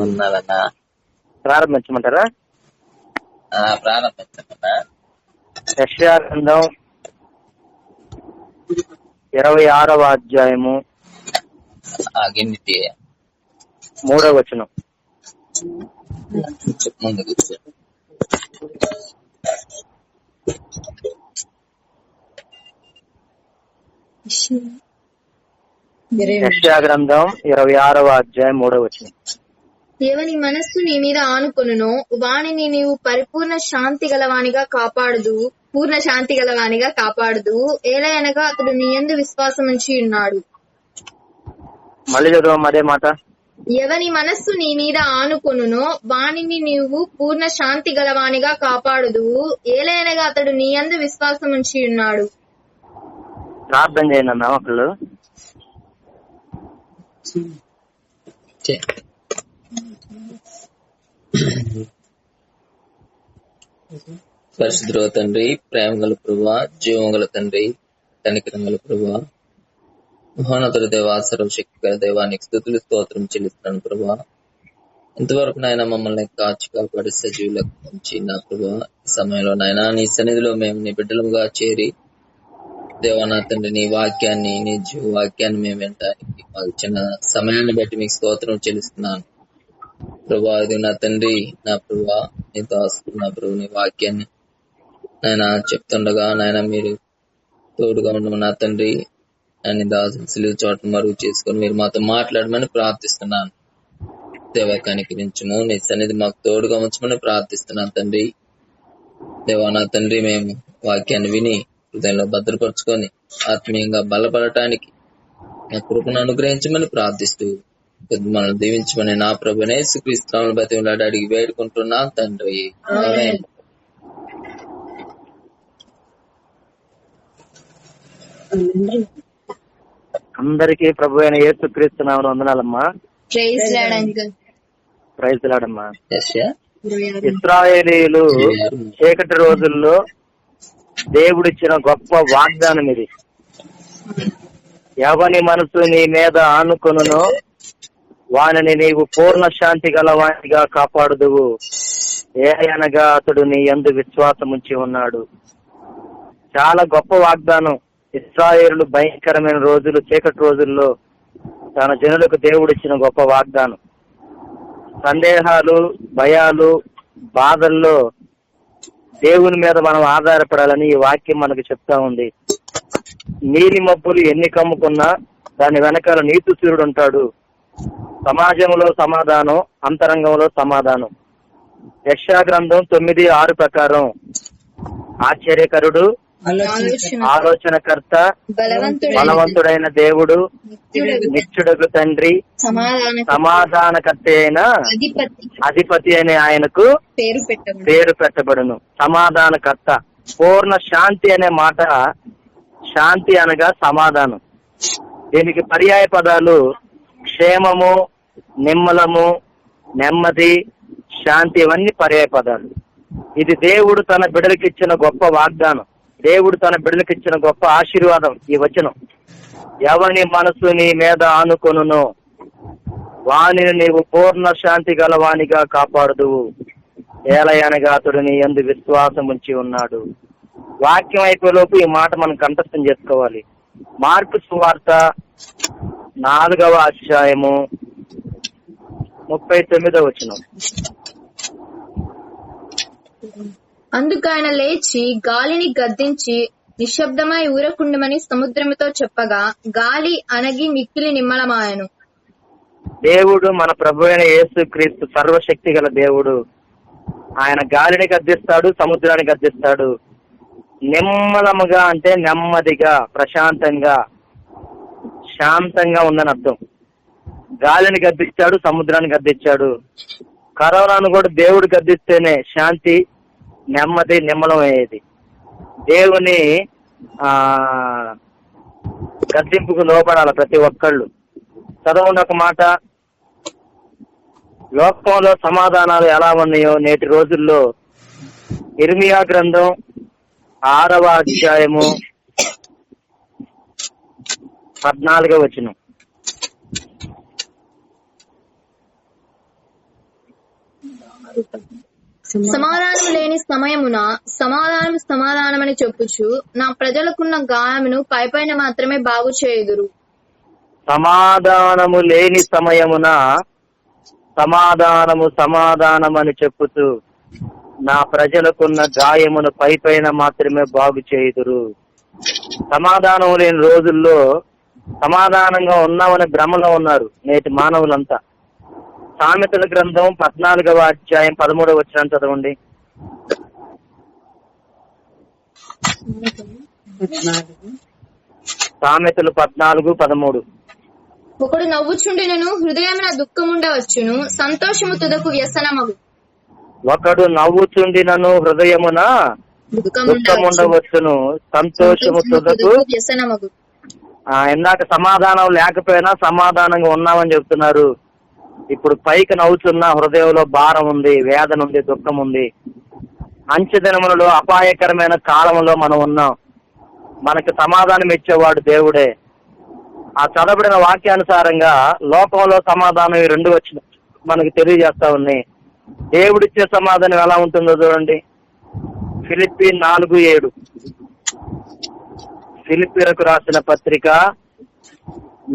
ఉన్నారన్నా. ప్రారంభించమంటారా? ప్రారంభించమన్నా. యెషయా గ్రంథం 26వ అధ్యాయము 3వ వచనం. ముందుకు యెషయా గ్రంథం 26వ అధ్యాయం 3వ వచనం. ఎవని మనస్సు నీ మీద ఆనుకొనునో వానిని నీవు పూర్ణ శాంతి గలవానిగా కాపాడుదు. ఏలయనగా అతడు నీ యందు విశ్వాసం ఉంచి ఉన్నాడు. మళ్ళీ చదువు అదే మాట. ఎవని మనస్సు నీ మీద ఆనుకొనునో వానిని నీవు పూర్ణ శాంతి గలవానిగా కాపాడుదు. ఏలయనగా అతడు నీ యందు విశ్వాసం ఉంచి ఉన్నాడు. ప్రార్థన చేయండి అన్న ఒకళ్ళు. పరిశుద్ధ తండ్రి, ప్రేమ గల ప్రభువా, జీవం గల తండ్రి, కనికరం గల ప్రభువా, మహోన్నతుల దేవా, సర్వశక్తి గల దేవానికి స్తుతులు స్తోత్రం చెల్లిస్తున్నాను ప్రభువా. ఇంతవరకు నాయన మమ్మల్ని కాచి కాపాడి సజీవులకు ఉంచి నా ప్రభువా, ఈ సమయంలో నాయన నీ సన్నిధిలో మేము నీ బిడ్డలుగా చేరి దేవా నా తండ్రి నీ వాక్యాన్ని, నీ జీవ వాక్యాన్ని మేము వినడానికి మాకు చిన్న సమయాన్ని బట్టి మీకు స్తోత్రం చెల్లిస్తున్నాను ప్రభా. ఇది నా తండ్రి, నా ప్రభువా, నీ దాసు నా ప్రభు నీ వాక్యాన్ని నాయన చెప్తుండగా నాయన మీరు తోడుగా ఉండము నా తండ్రి. ఆయన దాసు సిలువ చోట మరుగు చేసుకొని మీరు మాతో మాట్లాడమని ప్రార్థిస్తున్నాను దేవా. కనికరించము, నీ సన్నిధి మాకు తోడుగా ఉంచమని ప్రార్థిస్తున్నాను తండ్రి. దేవా నా తండ్రి, మేము వాక్యాన్ని విని హృదయంలో భద్రపరుచుకొని ఆత్మీయంగా బలపడటానికి నా కృపను అనుగ్రహించమని ప్రార్థిస్తూ మనల్ని దీవించమని నా ప్రభునే యేసుక్రీస్తు బతి అడిగి వేడుకుంటున్నా తండ్రి. ఆమేన్. అందరికీ ప్రభు అయిన యేసుక్రీస్తు నామమున వందనాలమ్మా. ప్రైజ్ లాడమ్మా. ఇశ్రాయేలీయులు చీకటి రోజుల్లో దేవుడిచ్చిన గొప్ప వాగ్దానం ఇది. ఎవని మనసు నీ మీద ఆనుకొనునో వానిని నీవు పూర్ణ శాంతి గలవానిగా కాపాడుదువు. ఏలయనగా అతడు నీ యందు విశ్వాసం ఉంచి ఉన్నాడు. చాలా గొప్ప వాగ్దానం. ఇశ్రాయేలు భయంకరమైన రోజులు, చీకటి రోజుల్లో తన జనులకు దేవుడిచ్చిన గొప్ప వాగ్దానం. సందేహాలు, భయాలు, బాధల్లో దేవుని మీద మనం ఆధారపడాలని ఈ వాక్యం మనకు చెప్తా ఉంది. నీలి మబ్బులు ఎన్ని కమ్ముకున్నా దాని వెనకాల నీతి సూర్యుడు ఉంటాడు. సమాజంలో సమాధానం, అంతరంగంలో సమాధానం. యెషయా గ్రంథం 9:6 ప్రకారం ఆశ్చర్యకరుడు, ఆలోచనకర్త, బలవంతుడైన దేవుడు, నిత్యుడగు తండ్రి, సమాధానకర్త అయిన అధిపతి అనే ఆయనకు పేరు పెట్టబడును. సమాధానకర్త. పూర్ణ శాంతి అనే మాట, శాంతి అనగా సమాధానం. దీనికి పర్యాయ పదాలు క్షేమము, నిమ్మలము, నెమ్మది, శాంతి, ఇవన్నీ పర్యాయ పదాలు. ఇది దేవుడు తన బిడ్డలకిచ్చిన గొప్ప వాగ్దానం. దేవుడు తన బిడ్డలకిచ్చిన గొప్ప ఆశీర్వాదం ఈ వచనం. ఎవని మనసు నీ మీద ఆనుకొనునో వానిని నీవు పూర్ణ శాంతి గలవానిగా కాపాడుదువు. ఏలయనగా అతడు నీ యందు విశ్వాసం ఉంచి ఉన్నాడు. వాక్యం అయిపోయేలోపు ఈ మాట మనం కంఠస్థం చేసుకోవాలి. మార్కు సువార్త 4వ అధ్యాయము 39వ వచనం. అందుకైన లేచి గాలిని గద్దించి నిశ్శబ్దమై ఊరకుండమని సముద్రముతో చెప్పగా గాలి అణగి మిక్కిలి నిమ్మలమాయను. దేవుడు మన ప్రభు అయిన యేసుక్రీస్తు సర్వశక్తి గల దేవుడు. ఆయన గాలిని గద్దిస్తాడు, సముద్రాన్ని గద్దిస్తాడు. నిమ్మలముగా అంటే నెమ్మదిగా, ప్రశాంతంగా, శాంతంగా ఉందని అర్థం. గాలిని గద్దించాడు, సముద్రాన్ని గద్దించాడు. కరోనాను కూడా దేవుడు గద్దిస్తేనే శాంతి, నెమ్మది, నిమ్మలం అయ్యేది. దేవుని గద్దింపుకు లోపడాలి ప్రతి ఒక్కళ్ళు. చదవండి ఒక మాట. లోకంలో సమాధానాలు ఎలా ఉన్నాయో నేటి రోజుల్లో ఇర్మియా గ్రంథం 6వ అధ్యాయము 14వ వచనం. సమాధానం లేని సమయమున సమాధానమని చెప్పుచు నా ప్రజలకున్న గాయమును పైపైన మాత్రమే బాగు చేయుదురు. సమాధానము లేని సమయమున సమాధానమని చెప్పుతూ నా ప్రజలకున్న గాయమును పైపైన మాత్రమే బాగు చేయుదురు. సమాధానం లేని రోజుల్లో సమాధానంగా ఉన్నామని భ్రమలో ఉన్నారు నేటి మానవులంతా. సామెతల గ్రంథం 14వ అధ్యాయం 13వ వచనం చదవండి. సామెతలు 14:13. ఒకడు నవ్వుచుండినను హృదయమున దుఃఖముండవచ్చును, సంతోషము తుదకు వ్యసనమగు. ఒకడు నవ్వుచుండినను హృదయమున దుఃఖముండవచ్చును, సంతోషము తుదకు వ్యసనమగు. ఇందాక సమాధానం లేకపోయినా సమాధానంగా ఉన్నామని చెప్తున్నారు. ఇప్పుడు పైకి నవ్వుతున్న హృదయంలో భారం ఉంది, వేదన ఉంది, దుఃఖం ఉంది. అంచెదినములలో అపాయకరమైన కాలంలో మనం ఉన్నాం. మనకి సమాధానం ఇచ్చేవాడు దేవుడే. ఆ చదవబడిన వాక్యానుసారంగా లోకంలో సమాధానం ఈ రెండు వచ్చిన మనకి తెలియజేస్తా ఉంది. దేవుడిచ్చే సమాధానం ఎలా ఉంటుందో చూడండి. ఫిలిప్పీ 4:7. ఫిలిప్పీలకు రాసిన పత్రిక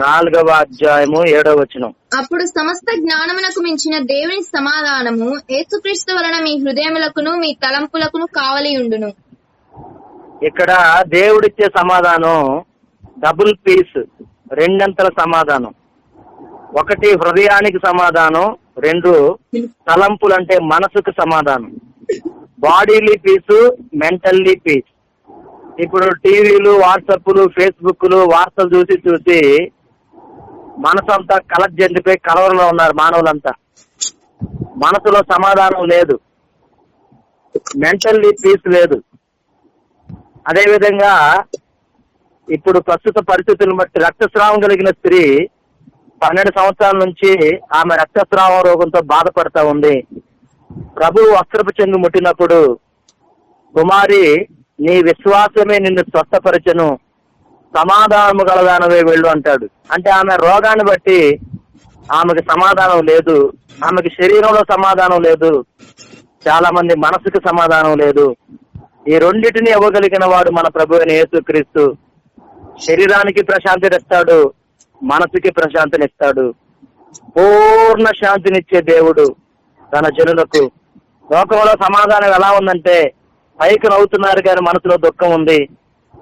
4వ అధ్యాయము 7వ వచనం. అప్పుడు సమస్త జ్ఞానమునకు మించిన దేవుని సమాధానము యేసుక్రీస్తు వలన మీ హృదయములకును మీ తలంపులకును కావలి ఉండును. ఇక్కడ దేవుడిచ్చే సమాధానం డబుల్ పీస్, రెండంతల సమాధానం. ఒకటి హృదయానికి సమాధానం, రెండు తలంపులంటే మనసుకు సమాధానం. బాడీలీ పీసు, మెంటల్లీ పీస్. ఇప్పుడు టీవీలు, వాట్సాప్లు, ఫేస్బుక్లు, వార్తలు చూసి మనసంతా చెందిపోయి కలవరంలో ఉన్నారు మానవులంతా. మనసులో సమాధానం లేదు, మెంటల్లీ పీస్ లేదు. అదేవిధంగా ఇప్పుడు ప్రస్తుత పరిస్థితులను బట్టి రక్తస్రావం కలిగిన స్త్రీ 12 సంవత్సరాల నుంచి ఆమె రక్తస్రావం రోగంతో బాధపడతా ఉంది. ప్రభు వస్త్రపు చెంగు ముట్టినప్పుడు, కుమారి నీ విశ్వాసమే నిన్ను స్వస్థపరచను, సమాధానము గలదానవే వెళ్ళు అంటాడు. అంటే ఆమె రోగాన్ని బట్టి ఆమెకు సమాధానం లేదు, ఆమెకి శరీరంలో సమాధానం లేదు, చాలా మంది మనసుకు సమాధానం లేదు. ఈ రెండింటిని ఇవ్వగలిగిన వాడు మన ప్రభు అయిన యేసుక్రీస్తు. శరీరానికి ప్రశాంతినిస్తాడు, మనసుకి ప్రశాంతినిస్తాడు. పూర్ణ శాంతినిచ్చే దేవుడు తన జనులకు. లోకంలో సమాధానం ఎలా ఉందంటే పైకి నవ్వుతున్నారు కానీ మనసులో దుఃఖం ఉంది.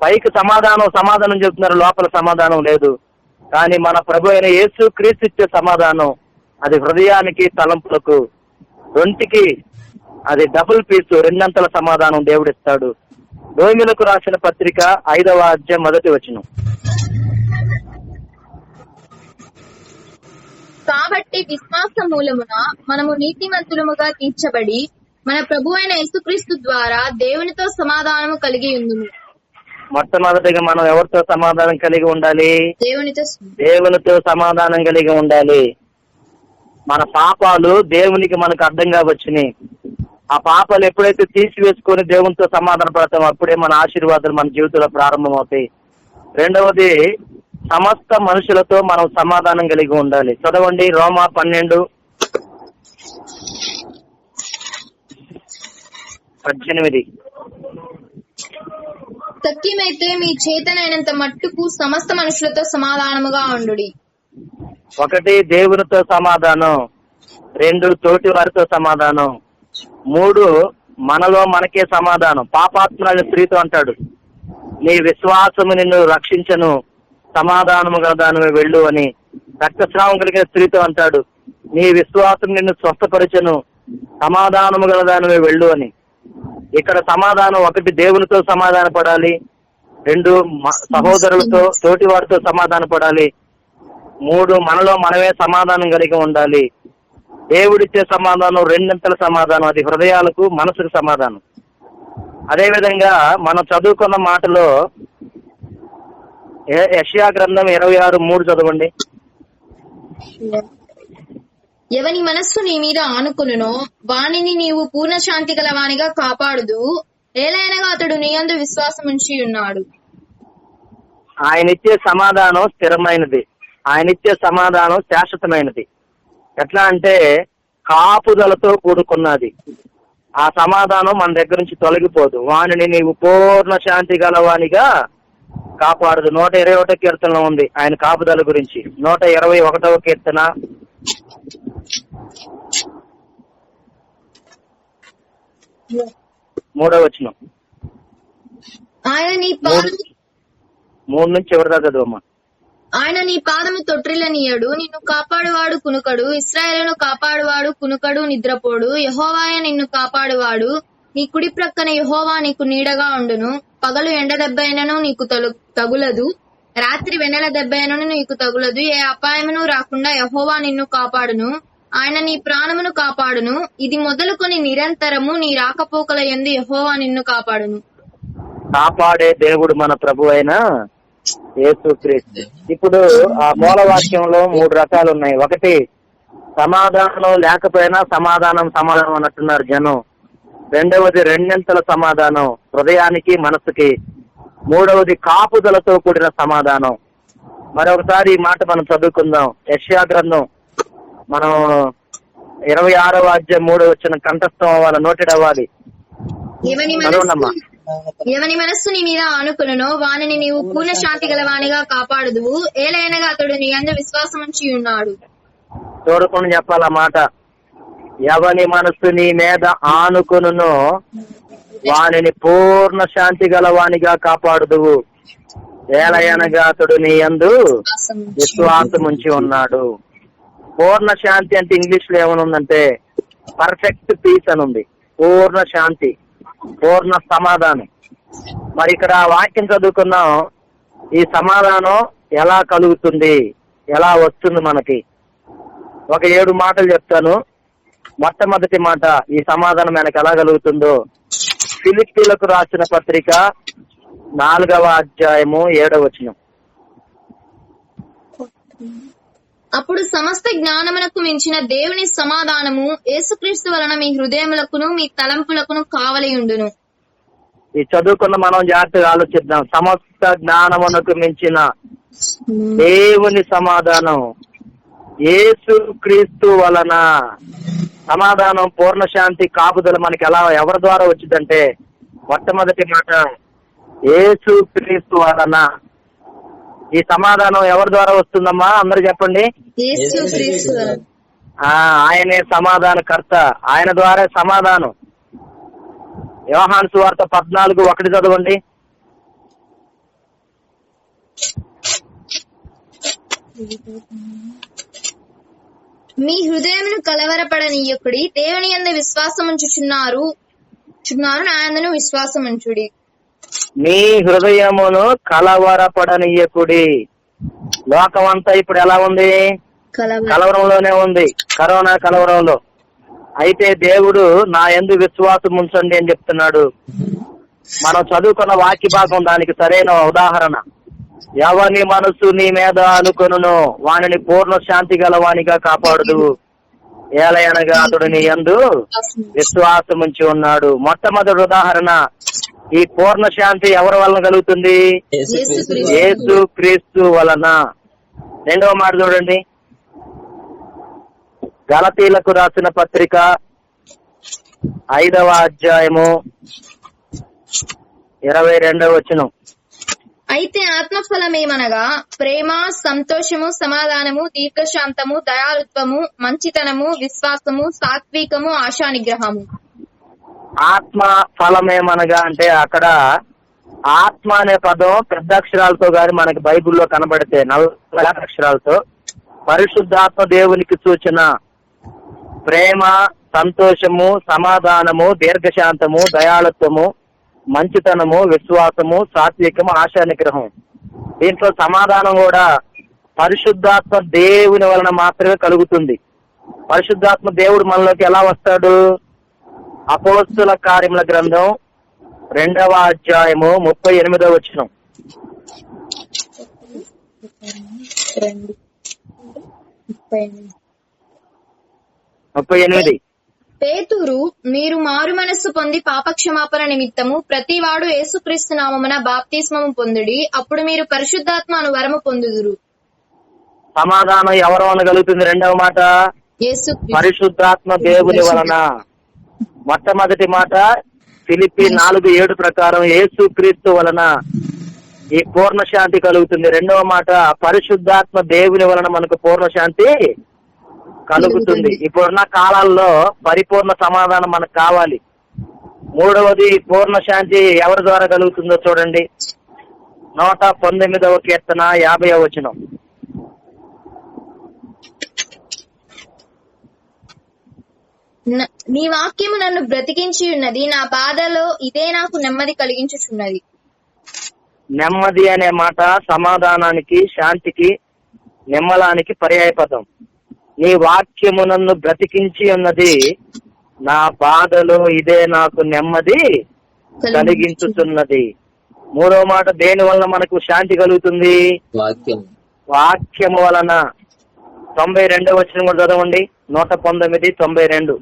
పైకి సమాధానం చెప్తున్నారు, లోపల సమాధానం లేదు. కానీ మన ప్రభు అయిన యేసుక్రీస్తు ఇచ్చే సమాధానం అది హృదయానికి, తలంపులకు, రొంటికి అది డబుల్ పీసు, రెండంతల సమాధానం దేవుడిస్తాడు. రోమీయులకు రాసిన పత్రిక 5వ అధ్యాయం 1వ వచనం. కాబట్టి విశ్వాస మూలమున మనము నీతిమంతులముగా తీర్చబడి మన ప్రభు అయిన యేసుక్రీస్తు ద్వారా దేవునితో సమాధానము కలిగి ఉందుము. మొట్టమొదటిగా మనం ఎవరితో సమాధానం కలిగి ఉండాలి? దేవునితో సమాధానం కలిగి ఉండాలి. మన పాపాలు దేవునికి మనకు అర్థంగా వచ్చినాయి. ఆ పాపాలు ఎప్పుడైతే తీసివేసుకొని దేవునితో సమాధాన పడతామో అప్పుడే మన ఆశీర్వాదాలు మన జీవితంలో ప్రారంభమవుతాయి. రెండవది, సమస్త మనుషులతో మనం సమాధానం కలిగి ఉండాలి. చదవండి రోమా 12:18. సత్యమైతే మీ చేతనైనంత మట్టుకు సమస్త మనుషులతో సమాధానముగా ఉండుడి. ఒకటి, దేవునితో సమాధానం. రెండు, తోటి వారితో సమాధానం. మూడు, మనలో మనకే సమాధానం. పాపాత్మురాలి స్త్రీతో అంటాడు, నీ విశ్వాసము నిన్ను రక్షించను, సమాధానము గలదానివే వెళ్ళు అని. రక్తస్రావం కలిగిన స్త్రీతో అంటాడు, నీ విశ్వాసం నిన్ను స్వస్థపరచను, సమాధానము గలదానివే వెళ్ళు అని. ఇక్కడ సమాధానం ఒకటి, దేవునితో సమాధాన పడాలి. రెండు, సహోదరులతో, తోటి వారితో సమాధాన పడాలి. మూడు, మనలో మనమే సమాధానం కలిగి ఉండాలి. దేవుడిచ్చే సమాధానం రెండంతల సమాధానం, అది హృదయాలకు, మనసుకు సమాధానం. అదేవిధంగా మనం చదువుకున్న మాటలో యెషయా గ్రంథం 26:3 చదవండి. ఎవని మనస్సు నీ మీద ఆనుకునునో వానిని నీవు పూర్ణ శాంతి గలవానిగా కాపాడుదు, ఏలైనగా అతడు నీ యందు విశ్వాసం ఉంచి ఉన్నాడు. ఆయనిచ్చే సమాధానం స్థిరమైనది, ఆయనిచ్చే సమాధానం శాశ్వతమైనది. ఎట్లా అంటే కాపుదలతో కూడుకున్నది. ఆ సమాధానం మన దగ్గర నుంచి తొలగిపోదు. వానిని నీవు పూర్ణ శాంతి గలవానిగా కాపాడదు. 121 కీర్తనలో ఉంది ఆయన కాపుదల గురించి. 121 కీర్తన 3వ వచనం. ఆయన నీ పాదము 3 నుంచి ఎవరిదా చదువమ్మా. ఆయన నీ పాదము తొట్రిల్లనీయడు, నిన్ను కాపాడువాడు కునుకడు. ఇశ్రాయేలును కాపాడువాడు కునుకడు, నిద్రపోడు. యెహోవాయే నిన్ను కాపాడువాడు. నీ కుడి ప్రక్కన యెహోవా నీకు నీడగా ఉండును. పగలు ఎండ దెబ్బైనను నీకు తగులదు, రాత్రి వెన్నెల దెబ్బైనను నీకు తగులదు. ఏ అపాయమును రాకుండా యెహోవా నిన్ను కాపాడును. ఆయన నీ ప్రాణమును కాపాడును. ఇది మొదలుకొని నిరంతరము నీ రాకపోకల యందు యెహోవా నిన్ను కాపాడును. కాపాడే దేవుడు మన ప్రభు అయిన యేసుక్రీస్తు. ఇప్పుడు ఆ మూలవాక్యంలో 3 రకాలు ఉన్నాయి. ఒకటి, సమాధానం లేకపోయినా సమాధానం అన్నట్టున్నారు జనం. రెండవది, రెండింతల సమాధానం హృదయానికి మనసుకి. మూడవది, కాపుదలతో కూడిన సమాధానం. మరొకసారి ఈ మాట మనం చదువుకుందాం. యెషయా గ్రంథం మనం 26వ అధ్యాయం 3వ వచనం కంఠస్థం అవ్వాలి, నోటెడ్ అవ్వాలి. ఎవని మనస్సు నీ మీద ఆనుకును వానిని నీవు పూర్ణ శాంతి గలవానిగా కాపాడుదువు. ఏలైనగా అతడు నీ యందు విశ్వాసం ఉంచి ఉన్నాడు. చూడకుండా చెప్పాల మాట. ఎవని మనస్సు నీ మీద ఆనుకును వానిని పూర్ణ శాంతి గలవానిగా కాపాడుదువు. ఏలయనగా అతడు నీ యందు విశ్వాసం ఉంచి ఉన్నాడు. పూర్ణ శాంతి అంటే ఇంగ్లీష్ లో ఏమనుందంటే పర్ఫెక్ట్ పీస్ అని ఉంది. పూర్ణ శాంతి, పూర్ణ సమాధానం. మరి ఇక్కడ వాక్యం చదువుకున్నాం. ఈ సమాధానం ఎలా కలుగుతుంది, ఎలా వస్తుంది మనకి? ఒక 7 మాటలు చెప్తాను. మొట్టమొదటి మాట, ఈ సమాధానం మనకు ఎలా కలుగుతుందో ఫిలిప్పీలకు రాసిన పత్రిక 4వ అధ్యాయము 7వ వచనం. అప్పుడు సమస్త జ్ఞానమునకు మించిన దేవుని సమాధానము యేసుక్రీస్తు వలన మీ హృదయములకును మీ తలంపులకును కావలియుండును. ఈ చదువుకున్న మనం జాగ్రత్తగా ఆలోచిద్దాం. సమస్త జ్ఞానమునకు మించిన దేవుని సమాధానం యేసుక్రీస్తు వలన. సమాధానం, పూర్ణ శాంతి, కాపుదల మనకి ఎవరి ద్వారా వచ్చిందంటే మొట్టమొదటి మాట యేసుక్రీస్తు వలన. ఈ సమాధానం ఎవరి ద్వారా వస్తుందమ్మా? అందరూ చెప్పండి. యేసుక్రీస్తు వలన. ఆయనే సమాధానకర్త, ఆయన ద్వారా సమాధానం. యోహాను సువార్త 14:1 చదవండి. మీ హృదయమును కలవరపడనీయకుడి, దేవుని యందు విశ్వాసముంచుచున్నారు, నా యందును విశ్వాసముంచుడి. మీ హృదయమును కలవరపడనీయకుడి. లోకం అంతా ఇప్పుడు ఎలా ఉంది? కలవరంలోనే ఉంది, కరోనా కలవరంలో. అయితే దేవుడు నా యందు విశ్వాసం ఉంచండి అని చెప్తున్నాడు. మనం చదువుకున్న వాక్య భాగం దానికి సరైన ఉదాహరణ. ఎవని మనసు నీ మీద అనుకొనును వానిని పూర్ణ శాంతి గలవానిగా కాపాడుదు. ఏలయనగా అతడు నీ యందు విశ్వాసం ఉంచి ఉన్నాడు. మొట్టమొదటి ఉదాహరణ, ఈ పూర్ణ శాంతి ఎవరి వలన కలుగుతుంది? యేసు క్రీస్తు వలన. రెండవ మాట చూడండి, గలతీలకు రాసిన పత్రిక 5వ అధ్యాయము 22వ వచనం. అయితే ఆత్మఫలమేమనగా ప్రేమ, సంతోషము, సమాధానము, దీర్ఘశాంతము, దయాళుత్వము, మంచితనము, విశ్వాసము, సాత్వికము, ఆశానిగ్రహము. ఆత్మ ఫలమేమనగా అంటే అక్కడ ఆత్మ అనే పదం పెద్ద అక్షరాలతో గాని మనకి బైబిల్లో కనబడితే 4 అక్షరాలతో పరిశుద్ధాత్మ దేవునికి సూచన. ప్రేమ, సంతోషము, సమాధానము, దీర్ఘశాంతము, దయాళుత్వము, మంచితనము, విశ్వాసము, సాత్వికము, ఆశానిగ్రహం. దీంట్లో సమాధానం కూడా పరిశుద్ధాత్మ దేవుని వలన మాత్రమే కలుగుతుంది. పరిశుద్ధాత్మ దేవుడు మనలోకి ఎలా వస్తాడు? అపోస్తుల కార్యముల గ్రంథం 2వ అధ్యాయము 38వ వచనం. 38. పేతురు, మీరు మారు మనస్సు పొంది పాపక్షమాపణ నిమిత్తము ప్రతివాడు యేసుక్రీస్తు నామమున బాప్తిస్మము పొందుడి, అప్పుడు మీరు పరిశుద్ధాత్మ అను వరము పొందుదురు. సమాధానం ఎవరు అనగలుగుతుంది? రెండవ మాట యేసుక్రీస్తు పరిశుద్ధాత్మ దేవుని వలన. మొట్టమొదటి మాట ఫిలిప్పి 4:7 ప్రకారం యేసుక్రీస్తు వలన ఈ పూర్ణ శాంతి కలుగుతుంది. రెండవ మాట పరిశుద్ధాత్మ దేవుని వలన మనకు పూర్ణ శాంతి కలుగుతుంది. ఇప్పుడున్న కాలాల్లో పరిపూర్ణ సమాధానం మనకు కావాలి. మూడవది పూర్ణ శాంతి ఎవరి ద్వారా కలుగుతుందో చూడండి. 119వ కీర్తన 50వ వచనం. నీ వాక్యము నన్ను బ్రతికించి ఉన్నది, నా బాధలో ఇదే నాకు నెమ్మది కలిగించుచున్నది. నెమ్మది అనే మాట సమాధానానికి, శాంతికి, నిమ్మలానికి పర్యాయపదం. నీ వాక్యము నన్ను బ్రతికించి ఉన్నది, నా బాధలో ఇదే నాకు నెమ్మది కలిగించుతున్నది. మూడవ మాట దేని వలన మనకు శాంతి కలుగుతుంది? వాక్యము వలన. 92వ వచనం కూడా చదవండి. 119:92.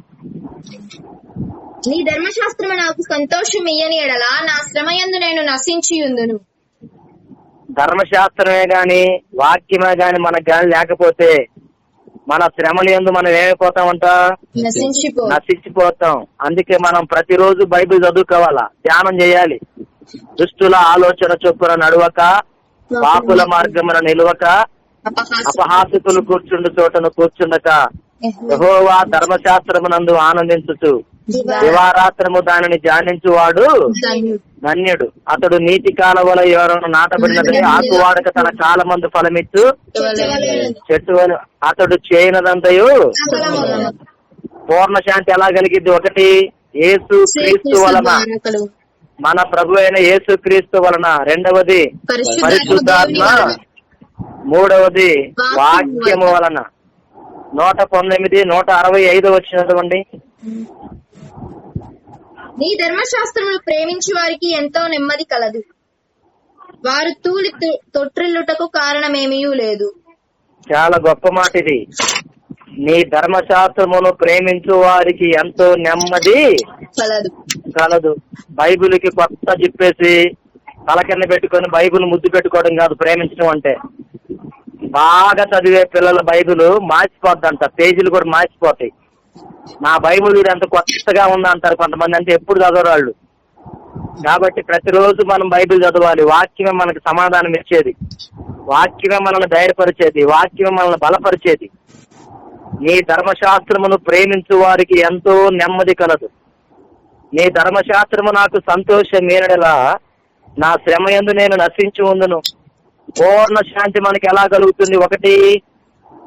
నీ ధర్మశాస్త్రము నాకు సంతోషం ఇయ్యని ఎడల నా శ్రమయందు నేను నశించియుందును. ధర్మశాస్త్రమే గాని వాక్యమే గాని మనకు గాని లేకపోతే మన శ్రమల యందు మనం ఏమైపోతామంట? నశించిపోతాం. అందుకే మనం ప్రతిరోజు బైబిల్ చదువుకోవాలా, ధ్యానం చేయాలి. దుష్టుల ఆలోచన చొప్పున నడవక, పాపుల మార్గమున నిలవక, అపహాసితులు కూర్చుండు చోటను కూర్చుండక, యెహోవా ధర్మశాస్త్రమునందు ఆనందించుచు దివారాత్రము దానిని ధ్యానించువాడు ధన్యుడు. అతడు నీతి కాలవల ఎవరైనా నాటబడినది, ఆకు వాడక తన కాలమందు ఫలమిచ్చు చెట్టు. అతడు చేయనదంతయు. పూర్ణ శాంతి ఎలా కలిగిద్ది? ఒకటి యేసు క్రీస్తు వలన, మన ప్రభు అయిన యేసు క్రీస్తు వలన. రెండవది పరిశుద్ధాత్మ. మూడవది వాక్యము వలన. 119, 165 వచ్చినటువంటి. నీ ధర్మశాస్త్రమును ప్రేమించి వారికి ఎంతో నెమ్మది కలదు, వారు తూలి తొట్టిల్లుటకు కారణమేమీ లేదు. చాలా గొప్ప మాట ఇది. నీ ధర్మశాస్త్రమును ప్రేమించు వారికి ఎంతో నెమ్మది కలదు. బైబిల్కి కొత్త చెప్పేసి తలకింద పెట్టుకొని బైబిల్ ముద్దు పెట్టుకోవడం కాదు ప్రేమించడం అంటే. బాగా చదివే పిల్లల బైబిల్ మార్చిపోద్దంట, పేజీలు కూడా మార్చిపోతాయి. నా బైబిల్ వీడు ఎంత కొత్తగా ఉందా అంటారు కొంతమంది, అంటే ఎప్పుడు చదవరాళ్ళు. కాబట్టి ప్రతిరోజు మనం బైబిల్ చదవాలి. వాక్యమే మనకు సమాధానం ఇచ్చేది, వాక్యమే మనల్ని ధైర్యపరిచేది, వాక్యమే మనల్ని బలపరిచేది. నీ ధర్మశాస్త్రమును ప్రేమించు వారికి ఎంతో నెమ్మది కలదు. నీ ధర్మశాస్త్రము నాకు సంతోషం మీరడలా, నా శ్రమయందు నేను నశించి ఉందును. పూర్ణ శాంతి మనకి ఎలా కలుగుతుంది? ఒకటి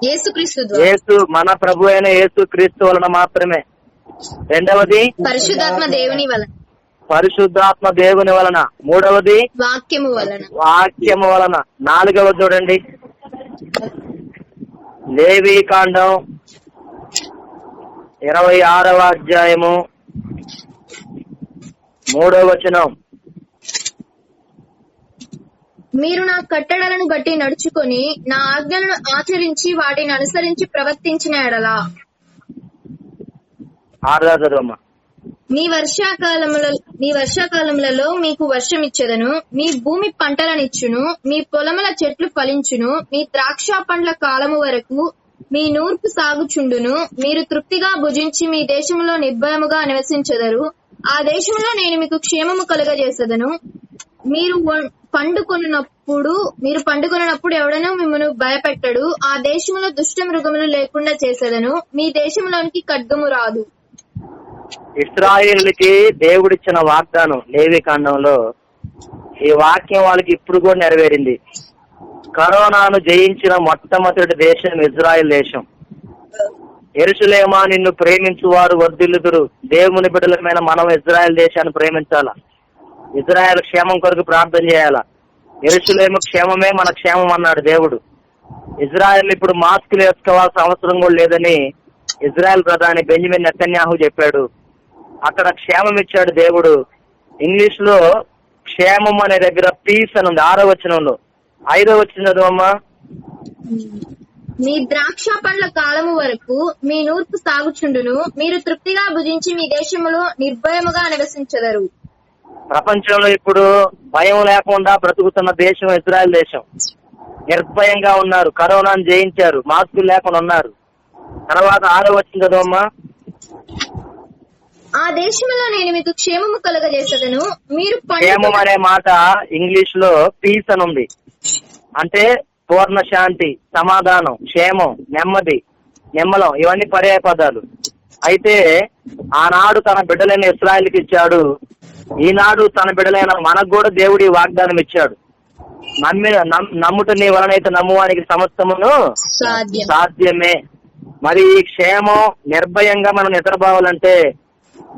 యేసు, మన ప్రభు అయిన యేసు క్రీస్తు వలన మాత్రమే. రెండవది పరిశుద్ధాత్మ దేవుని వలన. మూడవది వాక్యము వలన. నాలుగవది చూడండి, లేవీకాండం 26వ అధ్యాయము 3వ వచనం. మీరు నా కట్టడలను బట్టి నడుచుకొని నా ఆజ్ఞలను ఆచరించి వాటిని అనుసరించి ప్రవర్తించిన ఎడలా. మీ వర్షాకాలములలో మీకు వర్షం ఇచ్చెదను, మీ భూమి పంటలనిచ్చును, మీ పొలముల చెట్లు ఫలించును, మీ ద్రాక్ష పండ్ల కాలము వరకు మీ నూర్పు సాగుచుండును. మీరు తృప్తిగా భుజించి మీ దేశంలో నిర్భయముగా నివసించెదరు. ఆ దేశంలో నేను మీకు క్షేమము కలుగజేసెదను. మీరు పండుకొనున్నప్పుడు ఎవడనూ మిమ్మల్ని భయపెట్టడు. ఆ దేశంలో దుష్ట మృగములు లేకుండా చేసేదను. మీ దేశంలోనికి ఖడ్గము రాదు. ఇశ్రాయేలుకి దేవుడిచ్చిన వాగ్దానం లేవీకాండంలో, ఈ వాక్యం వాళ్ళకి ఇప్పుడు కూడా నెరవేరింది. కరోనాను జయించిన మొట్టమొదటి దేశం ఇజ్రాయెల్ దేశం. యెరూషలేమా నిన్ను ప్రేమించు వారు వర్ధిల్లుదురు. దేవుని బిడ్డలమైన మనం ఇజ్రాయెల్ దేశాన్ని ప్రేమించాలా, ఇజ్రాయెల్ క్షేమం కొరకు ప్రార్థన చేయాలా. యెరూషలేము క్షేమమే మన క్షేమం అన్నాడు దేవుడు. ఇజ్రాయెల్ ఇప్పుడు మాస్కులు వేసుకోవాల్సిన అవసరం కూడా లేదని ఇజ్రాయెల్ ప్రధాని బెంజమిన్ నెతన్యాహు చెప్పాడు. అక్కడ క్షేమం ఇచ్చాడు దేవుడు. ఇంగ్లీష్ లో క్షేమం అనే దగ్గర పీస్ అని ఉంది 6వ వచనంలో. 5వ వచనం చదవమ్మా. మీ ద్రాక్ష పండ్ల కాలము వరకు మీ నూర్పు సాగుచుండును, మీరు తృప్తిగా భుజించి మీ దేశంలో నిర్భయముగా నివసించెదరు. ప్రపంచంలో ఇప్పుడు భయం లేకుండా బ్రతుకుతున్న దేశం ఇజ్రాయెల్ దేశం. నిర్భయంగా ఉన్నారు, కరోనాను జయించారు, మాస్కులు లేకుండా ఉన్నారు. తర్వాత 6వ వచనం చదవమ్మా. ఆ దేశంలో నేను మీకు క్షేమము కలుగజేసెదను. మీరు క్షేమం అనే మాట ఇంగ్లీష్ లో పీస్ అని ఉంది. అంటే పూర్ణ శాంతి, సమాధానం, క్షేమం, నెమ్మది, నిమ్మలం, ఇవన్నీ పర్యాయ పదాలు. అయితే ఆనాడు తన బిడ్డలైన ఇశ్రాయేలుకి ఇచ్చాడు. ఈనాడు తన బిడ్డలైన మనకు కూడా దేవుడి వాగ్దానం ఇచ్చాడు. నమ్ముట నీ వలనైతే నమ్మువానికి సమస్తమును సాధ్యమే. మరి ఈ క్షేమం నిర్భయంగా మనం నిద్రపోవాలంటే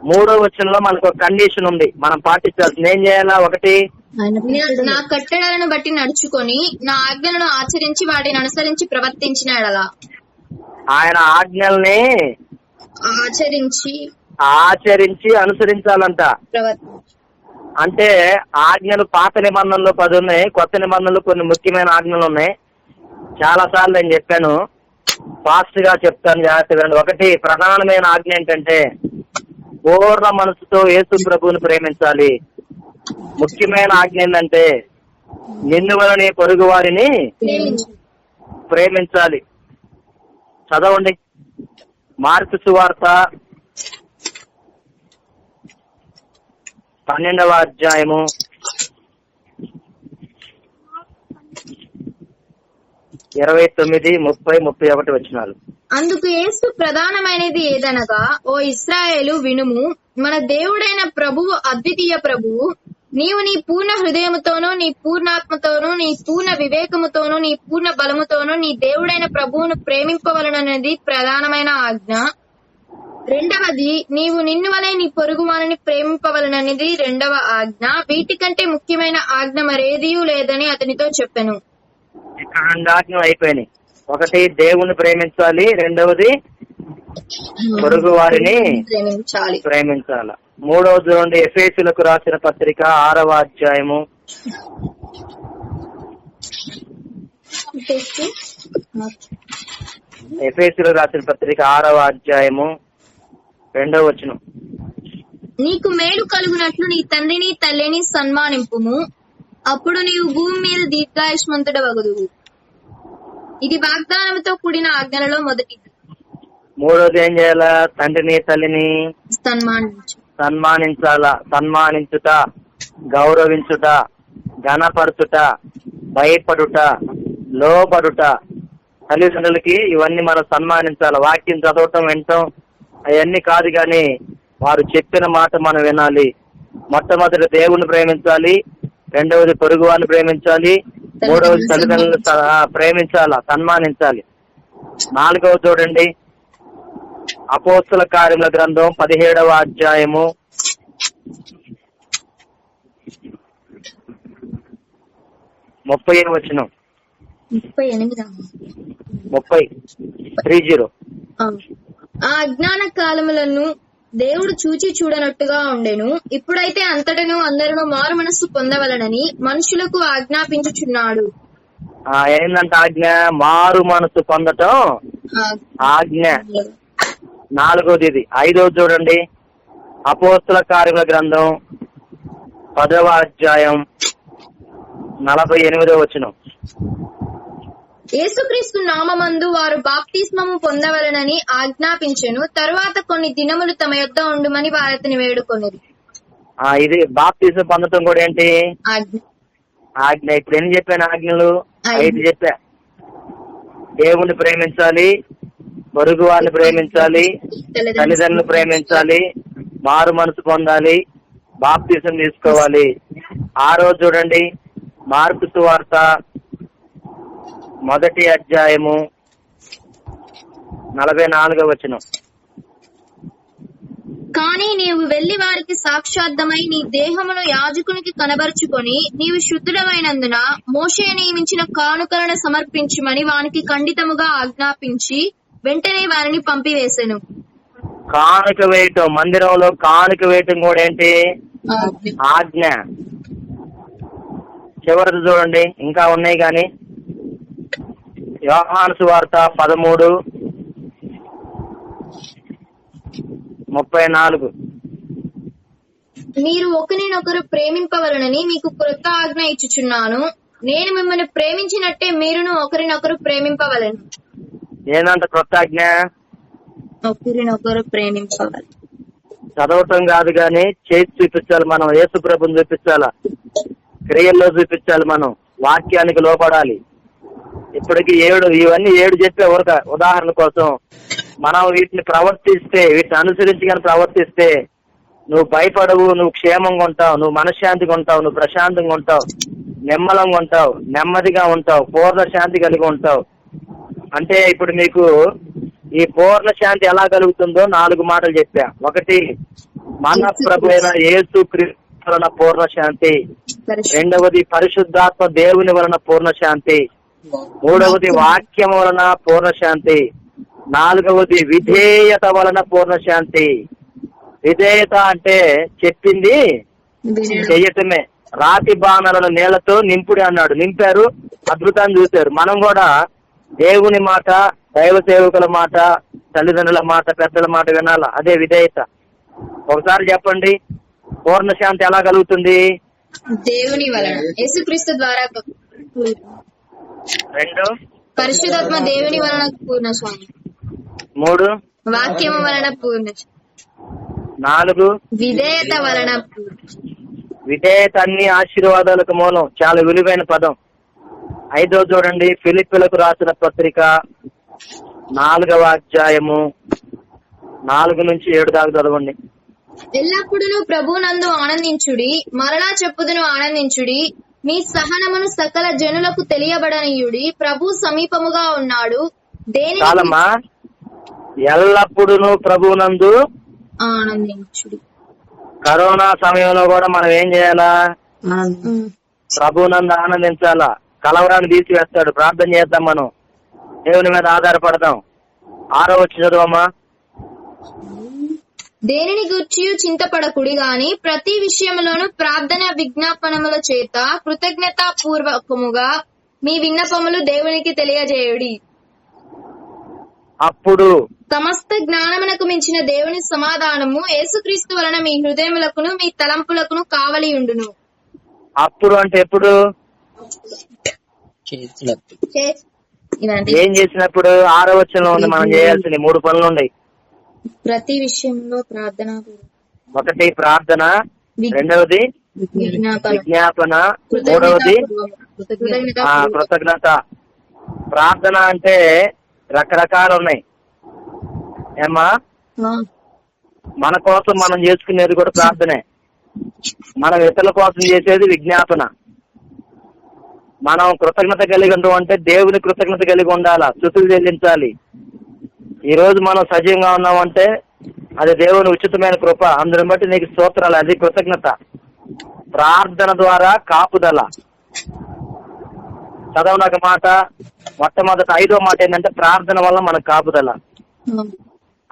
3వ వచనంలో మనకు ఒక కండిషన్ ఉంది, మనం పాటించాల్సింది. ఏం చేయాలా? 1, నా కట్టడలను బట్టి నడుచుకొని నా ఆజ్ఞలను ఆచరించి వాటిని అనుసరించి ప్రవర్తించిన ఎడలా. ఆయన ఆజ్ఞల్ని ఆచరించి అనుసరించాలంట. అంటే ఆజ్ఞలు పాత నిబంధనలో 10 ఉన్నాయి, కొత్త నిబంధనలు కొన్ని ముఖ్యమైన ఆజ్ఞలు ఉన్నాయి. చాలా సార్లు నేను చెప్పాను, ఫాస్ట్ గా చెప్తాను, జాగ్రత్తగా. 1 ప్రధానమైన ఆజ్ఞ ఏంటంటే పూర్ణ మనసుతో యేసు ప్రభువుని ప్రేమించాలి. ముఖ్యమైన ఆజ్ఞ ఏంటంటే నిన్ను వలన పొరుగు వారిని ప్రేమించాలి. చదవండి మార్కు సువార్త 12వ అధ్యాయము 29, 30, 31 వచనాలు. అందుకు యేసు ప్రధానమైనది ఏదనగా, ఓ ఇశ్రాయేలు వినుము, మన దేవుడైన ప్రభువు అద్వితీయ ప్రభువు. నీవు నీ పూర్ణ హృదయముతోనూ, నీ పూర్ణాత్మతోనూ, నీ పూర్ణ వివేకముతోనూ, నీ పూర్ణ బలముతోనూ నీ దేవుడైన ప్రభువును ప్రేమింపవలననేది ప్రధానమైన ఆజ్ఞ. 2వది, నీవు నిన్ను వలె నీ పొరుగు వారిని ప్రేమింపవలననేది 2వ ఆజ్ఞ. వీటికంటే ముఖ్యమైన ఆజ్ఞ మరేదియూ లేదని అతనితో చెప్పెను. ఇక్కడ 2 ఆజ్ఞలు అయిపోయినాయి. 1 దేవుని ప్రేమించాలి, 2వది పొరుగు వారిని ప్రేమించాలి. 3వది చూడండి, ఎఫెసీయులకు రాసిన పత్రిక 6వ అధ్యాయము. ఎఫెసీయులకు రాసిన పత్రిక 6వ అధ్యాయము 2వ వచనం. నీకు మేలు కలుగునట్లు నీ తండ్రిని తల్లిని సన్మానింపుము, అప్పుడు నీవు భూమి మీద దీర్ఘాయుష్మంతుడవగుదువు. ఇది వాగ్దానంతో కూడిన ఆజ్ఞలలో మొదటిది. 3వది ఏం చేయాలా? తండ్రిని తల్లిని సన్మానించుట, గౌరవించుట, ఘనపరచుట, భయపడుట, లోబడుట. తల్లిదండ్రులకి ఇవన్నీ మనం సన్మానించాలి. వాక్యం చదవటం, వినటం అవన్నీ కాదు, కానీ వారు చెప్పిన మాట మనం వినాలి. మొట్టమొదటి దేవుణ్ణి ప్రేమించాలి, 2వది పొరుగు వారిని ప్రేమించాలి, 3వది తల్లిదండ్రులు ప్రేమించాలా, సన్మానించాలి. 4వది చూడండి, అపోస్తల కార్యముల గ్రంథం 17వ అధ్యాయము 30వ వచనం. 30. ఆ అజ్ఞాన కాలములను దేవుడు చూచి చూడనట్టుగా ఉండెను. ఇప్పుడైతే అంతటను అందరూ మారు మనస్సు పొందవలనని మనుషులకు ఆజ్ఞాపించుచున్నాడు. ఏంటంటే ఆజ్ఞ? మారు మనస్సు పొందటం ఆజ్ఞ. 4వది ఇది. 5వది చూడండి, అపోస్తల కార్యముల గ్రంథం 10వ అధ్యాయం 48వ వచనం. యేసుక్రీస్తు నామమందు వారు బాప్తిస్మము పొందవలనని ఆజ్ఞాపించెను. తరువాత కొన్ని దినములు తమ యొద్ద ఉండుమని వారిని వేడుకొనిరి. ఇది బాప్తిస్మం పొందటం కూడా ఏంటి? ఆజ్ఞ. ఇప్పుడు ఎన్ని చెప్పాను ఆజ్ఞలు? 5 చెప్పా. దేవుణ్ణి ప్రేమించాలి, పొరుగు వారిని ప్రేమించాలి, తల్లిదండ్రులు ప్రేమించాలి, మారు మనసు పొందాలి, బాప్తిసం తీసుకోవాలి. 6వది చూడండి, మార్కు సువార్త 1వ అధ్యాయము 44వ వచనం. కానీ నీవు వెళ్లి వారికి సాక్షార్థమై నీ దేహమును యాజకునికి కనబరుచుకొని నీవు శుద్ధుడమైనందున మోషే నియమించిన కానుకలను సమర్పించుమని వానికి ఖండితముగా ఆజ్ఞాపించి వెంటనే వారిని పంపివేసెను. కానుక వేయటం, మందిరంలో కానుక వేయటం కూడా ఏంటి? ఆజ్ఞ. చివరిది చూడండి, ఇంకా ఉన్నాయి కానీ, యోహాను సువార్త 13:34. మీరు ఒకరినొకరు ప్రేమింపవలనని మీకు క్రొత్త ఆజ్ఞ ఇచ్చుచున్నాను. నేను మిమ్మల్ని ప్రేమించినట్టే మీరును ఒకరినొకరు ప్రేమింపవలను. ఏంటంటే క్రొత్త ఆజ్ఞ? ఒకరినొకరు ప్రేమించాలి. చదవటం కాదు కానీ చేసి చూపించాలి. మనం యేసు ప్రభుని చూపించాలా, క్రియల్లో చూపించాలి. మనం వాక్యానికి లోపడాలి. ఇప్పటికి ఇవన్నీ 7 చెప్పే ఉదాహరణ కోసం మనం వీటిని ప్రవర్తిస్తే, వీటిని అనుసరించి కానీ ప్రవర్తిస్తే నువ్వు భయపడవు, నువ్వు క్షేమంగా ఉంటావు, నువ్వు మనశ్శాంతిగా ఉంటావు, నువ్వు ప్రశాంతంగా ఉంటావు, నిమ్మలంగా ఉంటావు, నెమ్మదిగా ఉంటావు, పూర్ణ శాంతి కలిగి ఉంటావు. అంటే ఇప్పుడు మీకు ఈ పూర్ణ శాంతి ఎలా కలుగుతుందో 4 మాటలు చెప్పా. 1, మన ప్రభు అయిన యేసు క్రీస్తు వలన పూర్ణ శాంతి. 2వది పరిశుద్ధాత్మ దేవుని వలన పూర్ణ శాంతి. 3వది వాక్యం వలన పూర్ణ శాంతి. 4వది విధేయత వలన పూర్ణ శాంతి. విధేయత అంటే చెప్పింది చెయ్యటమే. రాతి బాణాలను నీళ్లతో నింపుడి అన్నాడు, నింపారు, అద్భుతాన్ని చూశారు. మనం కూడా దేవుని మాట, దైవ సేవకుల మాట, తల్లిదండ్రుల మాట, పెద్దల మాట వినాలా. అదే విధేయత. ఒకసారి చెప్పండి, పూర్ణ శాంతి ఎలా కలుగుతుంది? దేవుని వలన, యేసుక్రీస్తు ద్వారా. 2, పరిశుద్ధాత్మ దేవుని వలన పూర్ణ శాంతి. 3, వాక్యము వలన పూర్ణ శాంతి. 4, విధేయత వలన. విధేయత అన్ని ఆశీర్వాదాలకు మూలం. చాలా విలువైన పదం. 5వ చూడండి, ఫిలిప్పీలకు రాసిన పత్రిక 4వ అధ్యాయము 4 నుంచి 7 దాకా చదవండి. ఎల్లప్పుడూ ప్రభువునందు ఆనందించుడి, మరలా చెప్పుదును ఆనందించుడి. మీ సహనమును సకల జనులకు తెలియబడనీయుడి. ప్రభు సమీపముగా ఉన్నాడు. చాలమ్మా. ఎల్లప్పుడూ ప్రభువునందు ఆనందించుడి. కరోనా సమయంలో కూడా మనం ఏం చేయాలా? ప్రభువునందు ఆనందించాలా. కలవరాన్ని తీసివేస్తాడు. ప్రార్థన చేద్దాం, మనం దేవుని మీద ఆధారపడదాం. 6వ వచ్చి చదువమ్మా. దేనిని గూర్చి చింతపడకుడి గాని ప్రతి విషయములోను ప్రార్థన విజ్ఞాపనముల చేత కృతజ్ఞతా పూర్వకముగా మీ విన్నపములు దేవునికి తెలియజేయుడి. అప్పుడు సమస్త జ్ఞానమునకు మించిన దేవుని సమాధానము యేసుక్రీస్తు వలన మీ హృదయములకును మీ తలంపులకును కావలి ఉండును. అప్పుడు అంటే ఎప్పుడు? ఏం చేసినప్పుడు? 6వ వచనంలో ఉంది మనం చేయాల్సింది 3 పనులు ఉన్నాయి. ప్రతి విషయంలో ప్రార్థన. 1 ప్రార్థన, 2వది విజ్ఞాపన, 3వది కృతజ్ఞత. ప్రార్థన అంటే రకరకాలు ఉన్నాయి ఏమా. మన కోసం మనం చేసుకునేది కూడా ప్రార్థనే. మనం ఇతరుల కోసం చేసేది విజ్ఞాపన. మనం కృతజ్ఞత కలిగి ఉంటాం అంటే దేవుని కృతజ్ఞత కలిగి ఉండాలా, స్తుతులు చెల్లించాలి. ఈ రోజు మనం సజీవంగా ఉన్నామంటే అది దేవుని ఉచితమైన కృప. అందుని బట్టి నీకు స్తోత్రాలు. అది కృతజ్ఞత. ప్రార్థన ద్వారా కాపుదల. చదవనొక మాట. మొట్టమొదటి 5వ మాట ఏంటంటే ప్రార్థన వల్ల మనకు కాపుదల.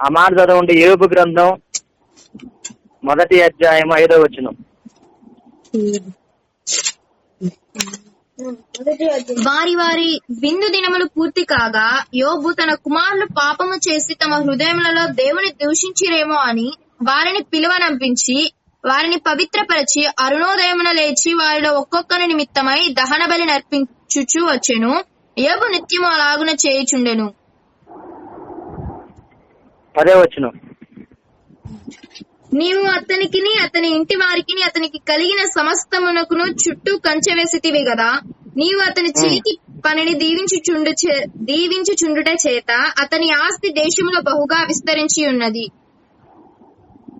ఆ మాట చదవండి. యోబు గ్రంథం 1వ అధ్యాయం 5వ వచనం. వారి వారి విందు దినములు పూర్తి కాగా యోబు తన కుమారులు పాపము చేసి తమ హృదయములలో దేవుని దూషించిరేమో అని వారిని పిలువనంపించి వారిని పవిత్రపరిచి అరుణోదయమున లేచి వారిలో ఒక్కొక్కరి నిమిత్తమై దహన బలి నర్పించుచు వచ్చెను. యోబు నిత్యము అలాగున చేయుచుండెను. 10వ వచనం. నీవు అతనికిని అతని ఇంటి వారికిని అతనికి కలిగిన సమస్తమునకును చుట్టూ కంచె వేసితివి గదా. నీవు అతని చేతి పనిని దీవించుచుండుట చేత అతని ఆస్తి దేశంలో బహుగా విస్తరించి ఉన్నది.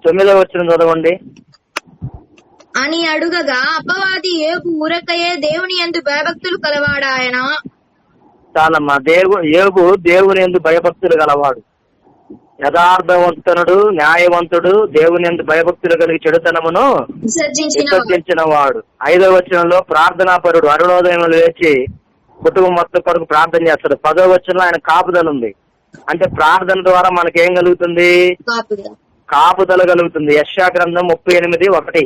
9వ వచనం చదవండి. అని అడుగగా అపవాది యోబు ఊరకయే దేవుని యందు భయభక్తులు కలవాడాయన. చాలమ్మా. యోబు దేవుని యందు భయభక్తులు గలవాడు, యథార్థవంతుడు, న్యాయవంతుడు, దేవుని యందు భయభక్తులు కలిగి చెడుతనమును విసర్జించిన వాడు. 5వ వచనంలో ప్రార్థనాపరుడు, అరుణోదయం లేచి కుటుంబం మొత్తం కొరకు ప్రార్థన చేస్తాడు. 10వ వచనంలో ఆయన కాపుదల ఉంది. అంటే ప్రార్థన ద్వారా మనకేం కలుగుతుంది? కాపుదల కలుగుతుంది. యెషయా గ్రంథం 38:1.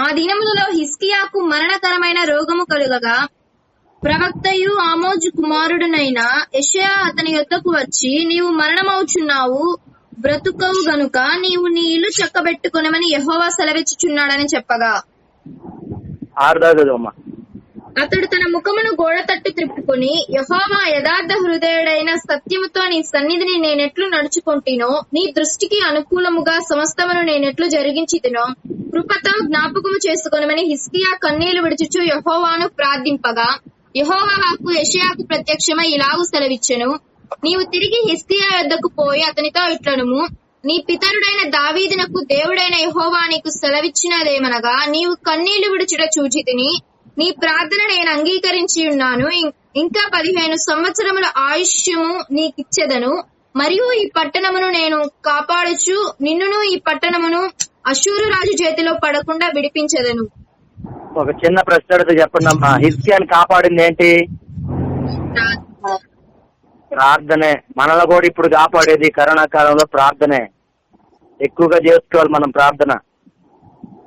ఆ దినములలో హిజ్కియాకు మరణకరమైన రోగము కలుగగా ప్రవక్తయు ఆమోజు కుమారుడునైన యెషయా అతని యొద్దకు వచ్చి, నీవు మరణమవుచున్నావు, బ్రతుకవు గనుక నీవు నీ ఇల్లు చక్కబెట్టుకొనమని యెహోవా సెలవిచ్చుచున్నాడని చెప్పగా. అతడు తన ముఖమును గోడ తట్టు త్రిప్పుకొని, యెహోవా యథార్థ హృదయుడైన సత్యముతో నీ సన్నిధిని నేనెట్లు నడుచుకొంటినో, నీ దృష్టికి అనుకూలముగా సమస్తమును నేనెట్లు జరిగించితినో కృపతో జ్ఞాపకము చేసుకొనమని హిజ్కియా కన్నీళ్లు విడుచుచు యెహోవాను ప్రార్థింపగా, యెహోవా వాక్కు యెషయాకు ప్రత్యక్షమై ఇలాగు సెలవిచ్చెను, నీవు తిరిగి హిజ్కియా యొద్దకు పోయి అతనితో ఇట్లనుము, నీ పితరుడైన దావీదునకు దేవుడైన యెహోవా నీకు సెలవిచ్చినదేమనగా, నీవు కన్నీళ్లు విడుచుట చూచితిని, నీ ప్రార్థన నేను అంగీకరించి ఉన్నాను, ఇంకా 15 సంవత్సరముల ఆయుష్యము నీకిచ్చెదను, మరియు ఈ పట్టణమును నేను కాపాడుచు నిన్నును ఈ పట్టణమును అష్షూరు రాజు చేతిలో పడకుండా విడిపించెదను. ఒక చిన్న ప్రశ్న అడిగితే చెప్పండి అమ్మా, హిజ్కియాని కాపాడింది ఏంటి? ప్రార్థనే. మనలో కూడా ఇప్పుడు కాపాడేది కరోనా కాలంలో ప్రార్థనే. ఎక్కువగా చేసుకోవాలి మనం ప్రార్థన.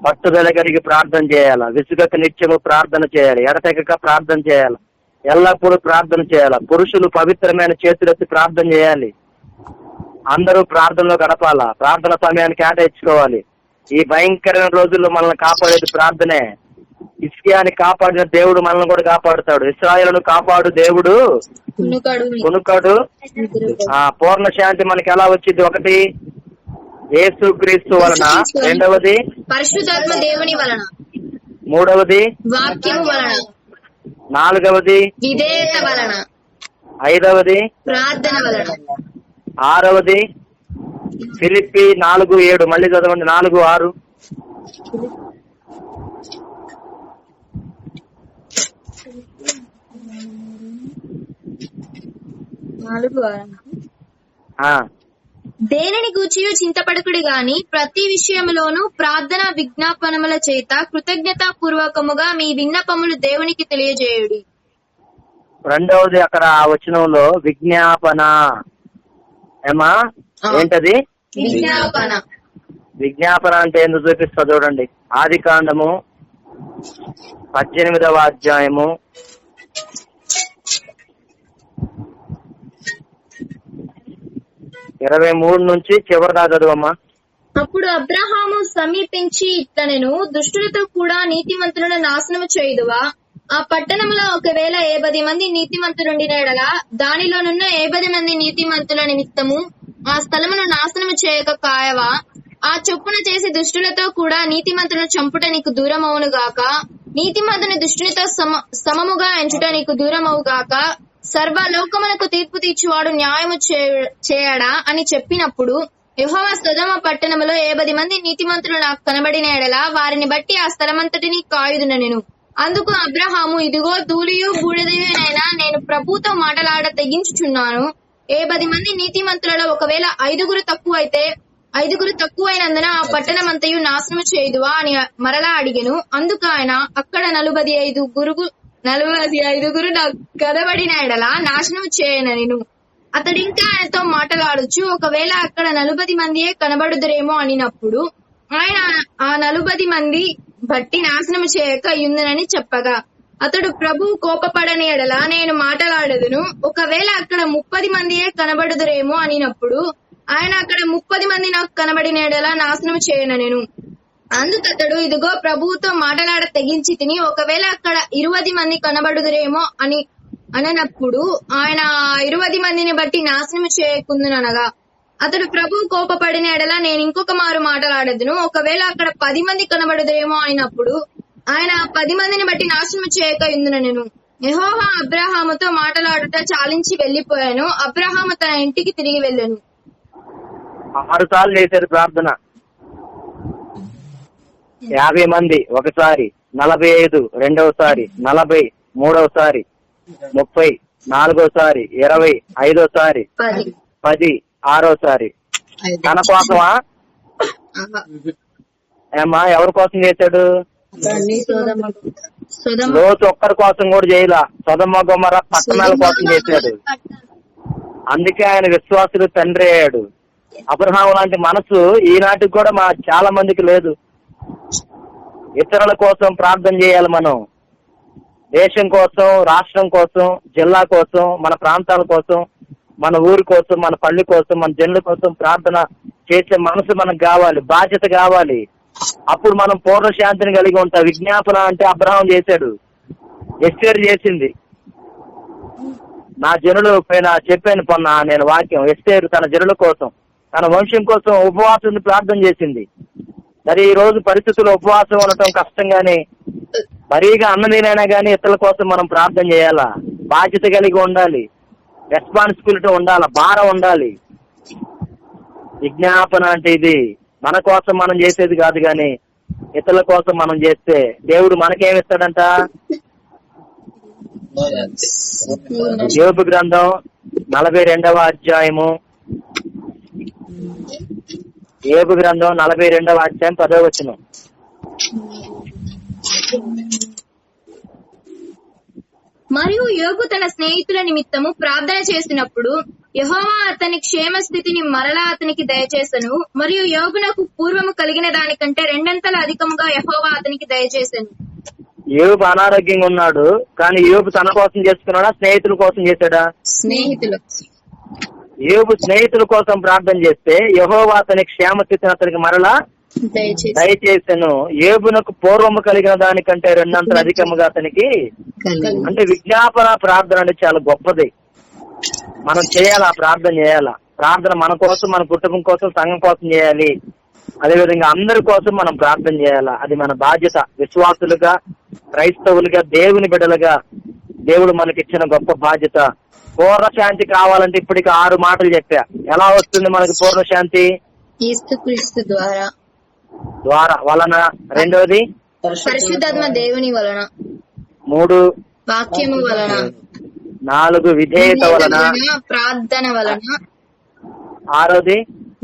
పట్టుదల కలిగి ప్రార్థన చేయాలి, విసుగక నిత్యము ప్రార్థన చేయాలి, ఎడతెగక ప్రార్థన చేయాలి, ఎల్లప్పుడూ ప్రార్థన చేయాలి. పురుషులు పవిత్రమైన చేతులెత్తి ప్రార్థన చేయాలి. అందరూ ప్రార్థనలో గడపాలా, ప్రార్థన సమయాన్ని కేటాయించుకోవాలి. ఈ భయంకరమైన రోజుల్లో మనల్ని కాపాడేది ప్రార్థనే. హిజ్కియాని కాపాడిన దేవుడు మనల్ని కూడా కాపాడుతాడు. ఇశ్రాయేలును కాపాడు దేవుడు కునుకడు. పూర్ణ శాంతి మనకి ఎలా వచ్చింది? ఒకటి, యేసు క్రీస్తు వలన. రెండవది, పరిశుద్ధాత్మ దేవుని వలన. మూడవది, వాక్యము వలన. నాలుగవది, విధేయత వలన. ఐదవది, ప్రార్థన వలన. ఆరవది, ఫిలిప్పి 4:7. మళ్ళీ చదవండి. 4:6. దేనిని గూర్చియు చింతపడకుడి గాని ప్రతి విషయములోను ప్రార్థన విజ్ఞాపనముల చేత కృతజ్ఞతా పూర్వకముగా మీ విన్నపములు దేవునికి తెలియజేయుడి. రెండవది అక్కడ ఆ వచనంలో విజ్ఞాపన. ఏమా ఏంటది? విజ్ఞాపన. విజ్ఞాపన అంటే ఎందుకు చూపిస్తా చూడండి. ఆదికాండము 18వ అధ్యాయము 23 నుంచి చివరి దాకా చదువమ్మా. అప్పుడు అబ్రహాము సమీపించి ఇట్లనెను, దుష్టులతో కూడా నీతిమంతులను నాశనము చేయుదువా? ఆ పట్టణంలో ఒకవేళ 70 మంది నీతిమంతులుండిన యెడల దానిలోనున్న 70 మంది నీతిమంతుల నిమిత్తము ఆ స్థలమును నాశనము చేయక కాయవా? ఆ చొప్పున చేసి దుష్టులతో కూడా నీతిమంతులను చంపుట నీకు దూరమవును గాక. నీతిమంతుని దుష్టునితో సమముగా ఎంచుట నీకు దూరమవు గాక. సర్వలోకమునకు తీర్పు తీర్చువాడు న్యాయము చేయడా అని చెప్పినప్పుడు, యెహోవా సొదొమ పట్టణములో 70 మంది నీతిమంతులు నాకు కనబడిన యెడల వారిని బట్టి ఆ స్థలమంతటిని కాయుదునెను. అందుకు అబ్రహాము, ఇదిగో ధూళియు బూడిదయునైనా నేను ప్రభుతో మాటలాడ తెగించుచున్నాను. 70 మంది నీతిమంతులలో ఒకవేళ 5 తక్కువైనందున ఆ పట్టణమంతయు నాశనము చేయుదువా అని మరలా అడిగెను. అందుకు ఆయన, అక్కడ 45 నాకు కనబడిన యెడల నాశనము చేయనెను. అతడింకా ఆయనతో మాటలాడుచు, ఒకవేళ అక్కడ 40 మందియే కనబడుదురేమో అనినప్పుడు ఆయన ఆ 40 మంది బట్టి నాశనము చేయక యుందునని చెప్పగా, అతడు ప్రభువు కోపపడని యెడల నేను మాటలాడదును. ఒకవేళ అక్కడ 30 మందియే కనబడుదురేమో అనినప్పుడు ఆయన అక్కడ 30 మంది నాకు కనబడిన యెడల నాశనము చేయనెను. అందుకతడు, ఇదిగో ప్రభువుతో మాటలాడ తెగించి తిని, ఒకవేళ అక్కడ 20 మంది కనబడుదురేమో అని అననప్పుడు ఆయన 20 మందిని బట్టి నాశనము చేయకుందుననగా, అతడు ప్రభువు కోపపడిన యెడల నేను ఇంకొక మారు మాటలాడదును. ఒకవేళ అక్కడ 10 మంది కనబడుదురేమో అయినప్పుడు ఆయన 10 మందిని బట్టి నాశనము చేయక యుందునెను. యెహోవా అబ్రహాముతో మాటలాడుట చాలించి వెళ్లిపోయాను. అబ్రహాము తన ఇంటికి తిరిగి వెళ్ళెను. 6 సార్లు చేశారు ప్రార్థన. 50 మంది ఒకసారి, 45 రెండవసారి, 40 మూడవసారి, 30 నాలుగోసారి, 20 ఐదోసారి, 10 ఆరోసారి. తన కోసమా? ఏమా ఎవరి కోసం చేశాడు? లోతు ఒక్కరి కోసం కూడా చేయలా, సొదొమ గొమొర్రా పట్టణాల కోసం చేశాడు. అందుకే ఆయన విశ్వాసులు తండ్రి అయ్యాడు. అబ్రహాము లాంటి మనసు ఈనాటికి కూడా చాలా మందికి లేదు. ఇతరుల కోసం ప్రార్థన చేయాలి మనం. దేశం కోసం, రాష్ట్రం కోసం, జిల్లా కోసం, మన ప్రాంతాల కోసం, మన ఊరి కోసం, మన పల్లి కోసం, మన జనుల కోసం ప్రార్థన చేసే మనసు మనకు కావాలి, బాధ్యత కావాలి. అప్పుడు మనం పూర్ణ శాంతిని కలిగి ఉంటాం. విజ్ఞాపన అంటే అబ్రహాం చేశాడు. ఎస్తేరు చేసింది. నా జనులు చెప్పాను పొన్న నేను వాక్యం. ఎస్తేరు తన జనుల కోసం, తన వంశం కోసం ఉపవాసం ప్రార్థన చేసింది. సరే ఈ రోజు పరిస్థితుల్లో ఉపవాసం ఉండటం కష్టంగానే, మరీగా అన్నదేనైనా కానీ ఇతరుల కోసం మనం ప్రార్థన చేయాలా. బాధ్యత కలిగి ఉండాలి, రెస్పాన్సిబిలిటీ ఉండాలి, భారం ఉండాలి. విజ్ఞాపన అంటే ఇది మన కోసం మనం చేసేది కాదు, కానీ ఇతరుల కోసం మనం చేస్తే దేవుడు మనకేమిస్తాడంట. యోబు గ్రంథం 42వ అధ్యాయము, యోబు గ్రంథం 42వ అధ్యాయం 10వ వచనం. మరియు యోబు తన స్నేహితుల నిమిత్తము ప్రార్థన చేసినప్పుడు యెహోవా అతని క్షేమ స్థితిని మరలా అతనికి దయచేసెను. మరియు యోబునకు పూర్వము కలిగిన దానికంటే రెండంతల అధికముగా యెహోవా అతనికి దయచేసెను. యోబు అనారోగ్యంగా ఉన్నాడు, కానీ యోబు తన కోసం చేసుకున్నాడా, స్నేహితుల కోసం చేశాడా? స్నేహితులు. యోబు స్నేహితుల కోసం ప్రార్థన చేస్తే యెహోవా అతని క్షేమ స్థితిని అతనికి మరలా దయచేసెను. యోబునకు పూర్వము కలిగిన దానికంటే రెండంతల అధికముగా అతనికి. అంటే విజ్ఞాపన ప్రార్థన అంటే చాలా గొప్పది. మనం చేయాలా, ప్రార్థన చేయాలా. ప్రార్థన మన కోసం, మన కుటుంబం కోసం, సంఘం కోసం చేయాలి. అదేవిధంగా అందరి కోసం మనం ప్రార్థన చేయాలా. అది మన బాధ్యత. విశ్వాసులుగా, క్రైస్తవులుగా, దేవుని బిడ్డలుగా దేవుడు మనకిచ్చిన గొప్ప బాధ్యత. పూర్ణ శాంతి కావాలంటే ఇప్పటికి 6 మాటలు చెప్పా. ఎలా వస్తుంది మనకి పూర్ణ శాంతి? యేసుక్రీస్తు ద్వారా వలన. రెండోది పరిశుద్ధాత్మ దేవుని వలన. 3 వాక్యము వలన. 4 విధేయత వలన, ప్రార్థన వలన. 6ది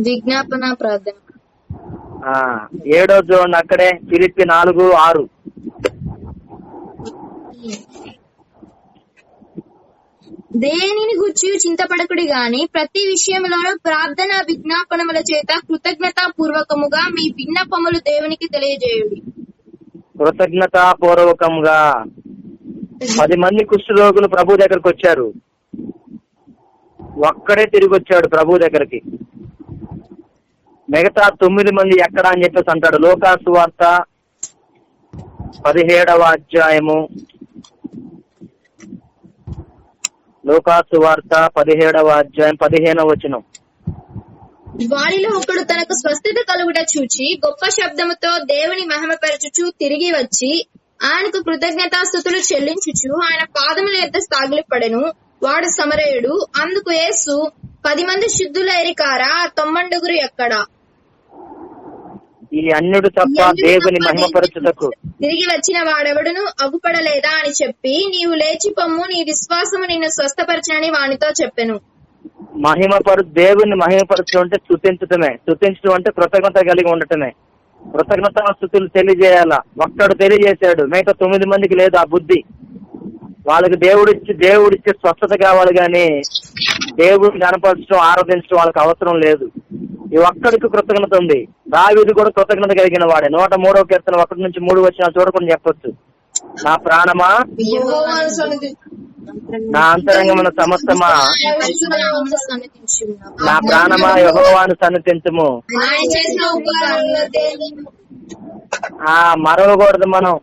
విజ్ఞాపన ప్రార్థన. 7వ చూడండి అక్కడే, ఫిలిప్పి 4:6. దేనిని గూర్చి చింతపడకుడి గాని ప్రతి విషయంలోనూ ప్రార్థన విజ్ఞాపనముల చేత కృతజ్ఞతా పూర్వకముగా మీ విన్నపములు దేవునికి తెలియజేయుడి. కృతజ్ఞతా పూర్వకంగా. 10 మంది కుష్ఠరోగులు ప్రభు దగ్గరకు వచ్చారు. ఒక్కడే తిరిగి వచ్చాడు ప్రభు దగ్గరికి. మిగతా 9 మంది ఎక్కడ అని చెప్పేసి అంటాడు. లూకాసు వార్త 17వ అధ్యాయము, లూకాసు వార్త 17వ అధ్యాయం 15వ వచనం. వారిలో ఒకడు తనకు స్వస్థత కలుగుట చూచి గొప్ప శబ్దముతో దేవుని మహిమపరచుచు తిరిగి వచ్చి ఆయనకు కృతజ్ఞతాస్తుతులు చెల్లించుచు ఆయన పాదముల యొద్ద సాగిలపడెను. వాడు సమరయుడు. అందుకు యేసు, 10 మంది శుద్ధులైరి కారా, 90 ఎక్కడా? ఈ అన్యుడు తప్ప దేవుని మహిమపరచుటకు తిరిగి వచ్చిన వాడెవడును అగుపడలేదా అని చెప్పి, నీవు లేచి పొమ్ము, నీ విశ్వాసము నిన్ను స్వస్థపరచని వానితో చెప్పెను. దేవుని మహిమపరచడం అంటే స్తుతించటమే. స్తుతించడం అంటే కృతజ్ఞత కలిగి ఉండటమే. కృతజ్ఞత స్తుతులు తెలియజేయాలా. ఒక్కడు తెలియజేశాడు, మిగతా 9 మందికి లేదు ఆ బుద్ధి. వాళ్ళకి దేవుడిచ్చే స్వస్థత కావాలి, కానీ దేవుడిని కనపరచడం, ఆరాధించడం వాళ్ళకి అవసరం లేదు. ఈ ఒక్కడికి కృతజ్ఞత ఉంది. దావీదు కూడా కృతజ్ఞత కలిగిన వాడే. 103వ కీర్తన 1 నుంచి 3 వచనాలు చూడకుండా చెప్పొచ్చు. నా ప్రాణమా, నా అంతరంగమున సమస్తమా, నా ప్రాణమా యెహోవాను సన్నిధించుము. మరవకూడదు మనం.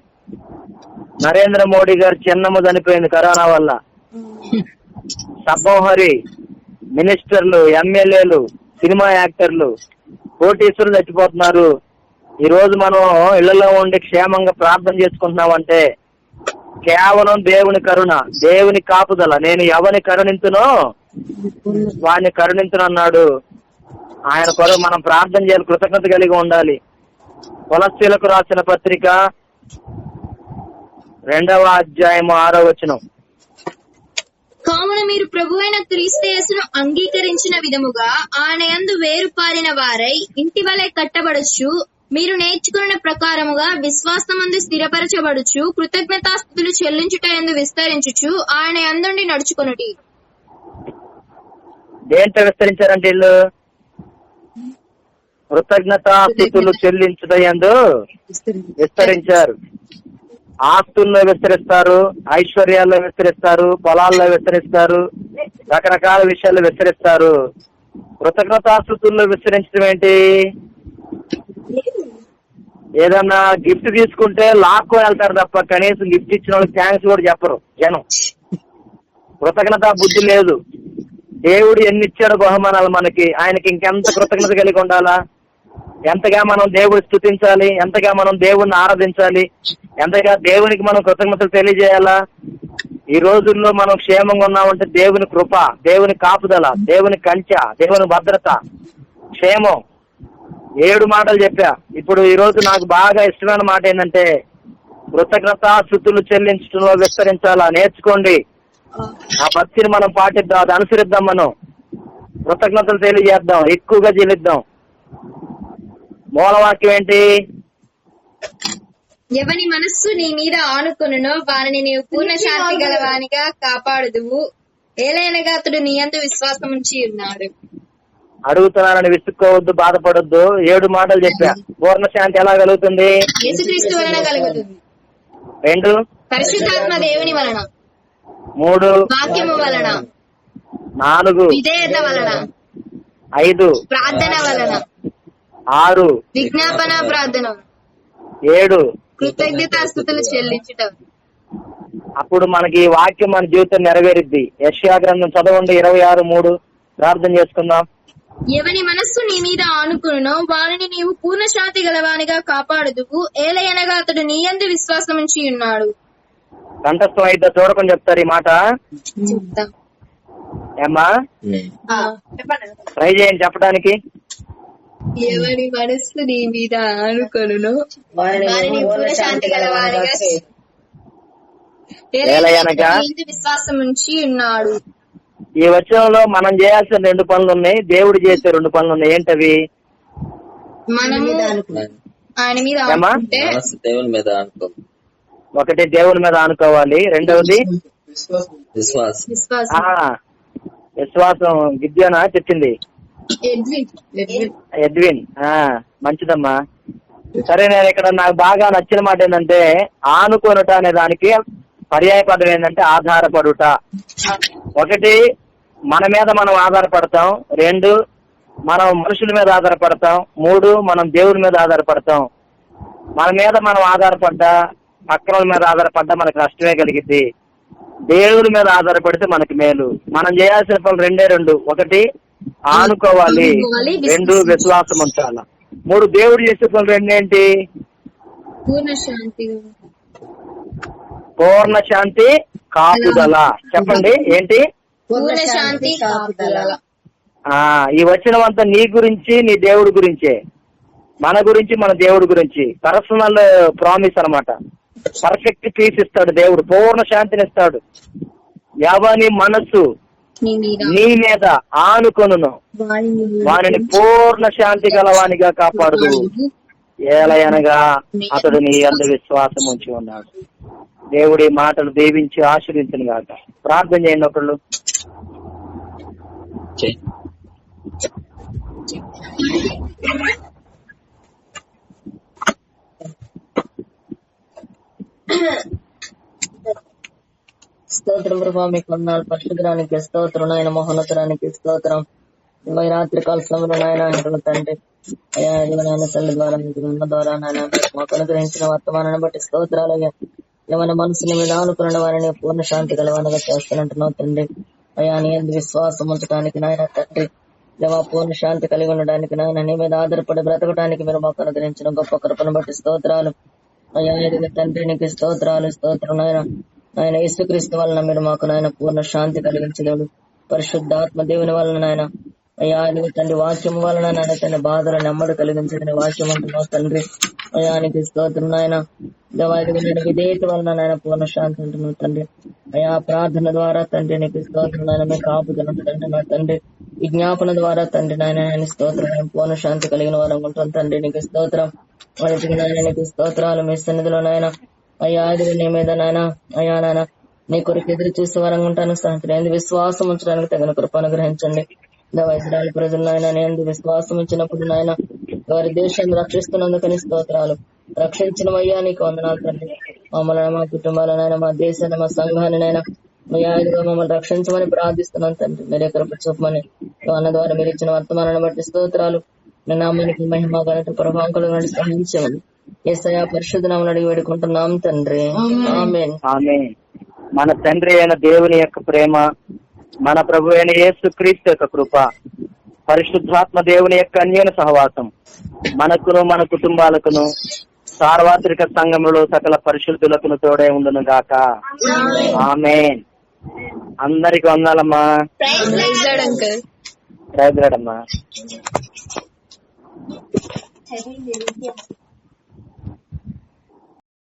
నరేంద్ర మోడీ గారు చిన్నమ్మ చనిపోయింది కరోనా వల్ల. సబ్బోహరి, మినిస్టర్లు, ఎమ్మెల్యేలు, సినిమా యాక్టర్లు, కోటీశ్వరులు చచ్చిపోతున్నారు. ఈ రోజు మనం ఇళ్లలో ఉండి క్షేమంగా ప్రార్థన చేసుకుంటున్నామంటే కేవలం దేవుని కరుణ, దేవుని కాపుదల. నేను ఎవరిని కరుణించునో వాడిని కరుణించునన్నాడు. ఆయన కొరకు మనం ప్రార్థన చేయాలి, కృతజ్ఞత కలిగి ఉండాలి. కొలస్సీలకు రాసిన పత్రిక 2వ అధ్యాయం 6వ వచనం. కావున మీరు ప్రభువైన క్రీస్తు యేసును అంగీకరించిన విధముగా ఆయన యందు వేరుపారిన వారై ఇంటి వలె కట్టబడచ్చు, మీరు నేర్చుకున్న ప్రకారముగా విశ్వాసమందు స్థిరపరచబడుచు, కృతజ్ఞతాస్తుతులు చెల్లించుట యందు విస్తరించుచు ఆయన యందుండి నడుచుకొనుడి. దేంట్లో విస్తరించారంటే వీళ్ళు కృతజ్ఞతాస్తుతులు చెల్లించుట యందు విస్తరించారు. ఆస్తుల్లో విస్తరిస్తారు, ఐశ్వర్యాల్లో విస్తరిస్తారు, పొలాల్లో విస్తరిస్తారు, రకరకాల విషయాల్లో విస్తరిస్తారు. కృతజ్ఞతాస్తుతుల్లో విస్తరించడం ఏంటి? ఏదన్నా గిఫ్ట్ తీసుకుంటే లాక్కొని వెళ్తారు తప్ప కనీసం గిఫ్ట్ ఇచ్చిన వాళ్ళకి థ్యాంక్స్ కూడా చెప్పరు జనం. కృతజ్ఞత బుద్ధి లేదు. దేవుడు ఎన్ని ఇచ్చాడు బహుమానాలు మనకి, ఆయనకి ఇంకెంత కృతజ్ఞత కలిగి ఉండాలా, ఎంతగా మనం దేవుడిని స్తుతించాలి, ఎంతగా మనం దేవుణ్ణి ఆరాధించాలి, ఎంతగా దేవునికి మనం కృతజ్ఞతలు తెలియజేయాలా. ఈ రోజుల్లో మనం క్షేమంగా ఉన్నామంటే దేవుని కృప, దేవుని కాపుదల, దేవుని కంచె, దేవుని భద్రత, క్షేమం. 7 మాటలు చెప్పా. ఇప్పుడు ఈ రోజు నాకు బాగా ఇష్టమైన మాట ఏంటంటే కృతజ్ఞత స్తుతులు చెల్లించడంలో విస్తరించాలా. నేర్చుకోండి. ఆ భక్తిని మనం పాటిద్దాం, అది అనుసరిద్దాం. మనం కృతజ్ఞతలు తెలియజేద్దాం, ఎక్కువగా చెల్లిద్దాం. మూలవాక్యం ఏంటి? ఎవని మనస్సు నీ మీద ఆనుకొనునో వారిని నీవు పూర్ణ శాంతి గలవానిగా కాపాడుదువు, ఏలైనగా అతడు నీ యందు విశ్వాసం ఉంచి ఉన్నాడు. అడుగుతున్నానని విసుక్కోవద్దు, బాధపడొద్దు. 7 మాటలు చెప్పా. పూర్ణ శాంతి ఎలా కలుగుతుంది? యేసుక్రీస్తు వలన కలుగుతుంది. 2 పరిశుద్ధాత్మ దేవుని వలన. 3 వాక్యము వలన. 4 విధేయత వలన. 5 ప్రార్థన వలన. 6 విజ్ఞాపన ప్రార్థన. 7 కృతజ్ఞతాస్తుతులు చెల్లించుట. అప్పుడు మనకి ఈ వాక్యం మన జీవితం నెరవేరుద్ది. యెషయా గ్రంథం చదవండి 26:3. ప్రార్థన చేసుకుందాం. ఎవని మనస్సు నీ మీద ఆనుకును వారిని నీవు పూర్ణ శాంతి గలవానిగా కాపాడుదువు, ఏలయనగా అతడు నీ యందు విశ్వాసం ఉంచి ఉన్నాడు. కంఠస్థం అయితే చూడకుండా చెప్తారు ఈ మాట. చెప్తాం. ఏమ్మా ట్రై చేయండి చెప్పడానికి. ఎవని మనస్సు నీ మీద ఆనుకొనును వారిని పూర్ణ శాంతి గలవానిగా ఏలయనగా నీ యందు విశ్వాసం ఉంచి ఉన్నాడు. ఈ వచనంలో మనం చేయాల్సిన 2 పనులు ఉన్నాయి, దేవుడు చేసే 2 పనులు ఉన్నాయి. ఏంటవి? మనము ఆయన మీద ఏమ్మా? ఆనుకుంటే మనసు దేవుని మీద అనుకో. ఒకటి దేవుని మీద ఆనుకోవాలి, రెండవది విశ్వాసం. విశ్వాసం. విశ్వాసం. గిద్యోనా చెప్పింది? ఎడ్విన్. మంచిదమ్మా. సరే, నేను ఇక్కడ నాకు బాగా నచ్చిన మాట ఏంటంటే ఆనుకొనుట అనే దానికి పర్యాయ పదం ఏంటంటే ఆధారపడుట. ఒకటి మన మీద మనం ఆధారపడతాం, 2 మనం మనుషుల మీద ఆధారపడతాం, 3 మనం దేవుడి మీద ఆధారపడతాం. మన మీద మనం ఆధారపడ్డా పక్కన మీద ఆధారపడ్డా మనకు నష్టమే కలిగిద్ది. దేవుడి మీద ఆధారపడితే మనకి మేలు. మనం చేయాల్సిన పనులు 2. ఒకటి ఆనుకోవాలి, 2 విశ్వాసం ఉంచాల, 3 దేవుడు చేసే పనులు 2 ఏంటి? పూర్ణ శాంతి. పూర్ణ శాంతి కాపుదల. చెప్పండి ఏంటి? పూర్ణ శాంతి కాపుదల. ఈ వచనం అంతా నీ గురించి, నీ దేవుడి గురించే. మన గురించి, మన దేవుడి గురించి. పర్సనల్ ప్రామిస్ అన్నమాట. పర్ఫెక్ట్ పీస్ ఇస్తాడు దేవుడు, పూర్ణ శాంతిని ఇస్తాడు. ఎవని మనస్సు నీ మీద ఆనుకొనును వానిని పూర్ణ శాంతి గలవానిగా కాపాడుదు, ఏలయనగా అతడు నీ యందు విశ్వాసం ఉంచి ఉన్నాడు. దేవుడి మాటలు దీవించి ఆశీర్వించును గాక. ప్రార్థన చేయండి ఒకళ్ళు. స్తోత్రం ప్రభావ, మీకు వందనాలు. పరిశుద్ధానికి స్తోత్రం నాయన, మహోన్నతరానికి స్తోత్రం. ఈ రాత్రి కాల సమయంలో నాయన తండ్రి అయ్యా, నాయన తల్లి ద్వారా అన్న ద్వారా నాయన మాకు అనుగ్రహించిన వర్తమానాన్ని బట్టి స్తోత్రాలు. అయ్యా, ఏమైనా మనసుని మీద ఆనుకున్న వారిని పూర్ణ శాంతి గలవానిగా చేస్తానంటున్నావు తండ్రి. అయ్యా, నీ యందు విశ్వాసం ఉంచడానికి నాయన తండ్రి, దేవా పూర్ణ శాంతి కలిగి ఉండడానికి నాయన నీ మీద ఆధారపడి బ్రతకడానికి మీరు మాకు అనుగ్రహించిన గొప్ప కృపను బట్టి స్తోత్రాలు. అయ్యా తండ్రి నీకు స్తోత్రాలు. స్తోత్రం నాయన. ఆయన యేసుక్రీస్తు వలన మీరు మాకు నాయన పూర్ణ శాంతి కలిగించలేడు. పరిశుద్ధాత్మ దేవుని వలన నాయన అయ్యా తండ్రి వాక్యం వలన నాయన తన బాధలు నెమ్మది కలిగించదని వాక్యం అంటున్నావు తండ్రి. అయానికి స్తోత్రం నాయన. దేవాదిగా విధేయత వలన నాయన పూర్ణ శాంతి అంటున్నావు తండ్రి. అయా ప్రార్థన ద్వారా తండ్రి నీకు స్తోత్రం నాయన. మేము కాపుదలంటే నా తండ్రి విజ్ఞాపన ద్వారా తండ్రి నాయన ఆయన స్తోత్రం పూర్ణ శాంతి కలిగిన వారం ఉంటాం తండ్రి. నీకు స్తోత్రం. వారికి నాయన నీకు స్తోత్రాలు. మీ సన్నిధిలో నాయన అయ్యా అది నీ మీద నాయన అయ్యా నాయన నీ కొరకు ఎదురు చూసే వరంగా ఉంటాను. సహకరించండి. విశ్వాసం ఉంచడానికి తగిన కృప అనుగ్రహించండి. ఇజ్రాయెల్ ప్రజలు నాయన నేను విశ్వాసం ఇచ్చినప్పుడు నాయన వారి దేశాన్ని రక్షిస్తున్నందుకని స్తోత్రాలు. రక్షించిన అయ్యా నీకు వందనాలు తండ్రి. మమ్మల్ని మా కుటుంబాలనైనా మా దేశాన్ని మా సంఘాన్ని నైనా మమ్మల్ని రక్షించమని ప్రార్థిస్తున్నాను తండ్రి. మీరే కృప చూపమని అన్న ద్వారా మీరు ఇచ్చిన వర్తమానాన్ని బట్టి స్తోత్రాలు. నా నామానికి మహిమ ఘనత ప్రభావం కలుగునట్టు సహించమని యేసయ్య పరిశుద్ధ నామమున అడిగి వేడుకుంటున్నాం తండ్రి, ఆమేన్. ఆమె మన తండ్రి అయిన దేవుని యొక్క ప్రేమ, మన ప్రభు అయిన యేసు క్రీస్తు యొక్క కృప, పరిశుద్ధాత్మ దేవుని యొక్క అన్యోన్య సహవాసం మనకును మన కుటుంబాలకును సార్వత్రిక సంఘములో సకల పరిశుద్ధులకును తోడే ఉండును గాక. ఆమేన్. అందరికి వందాలమ్మా. Praise Lord uncle. Praise Lord అమ్మా.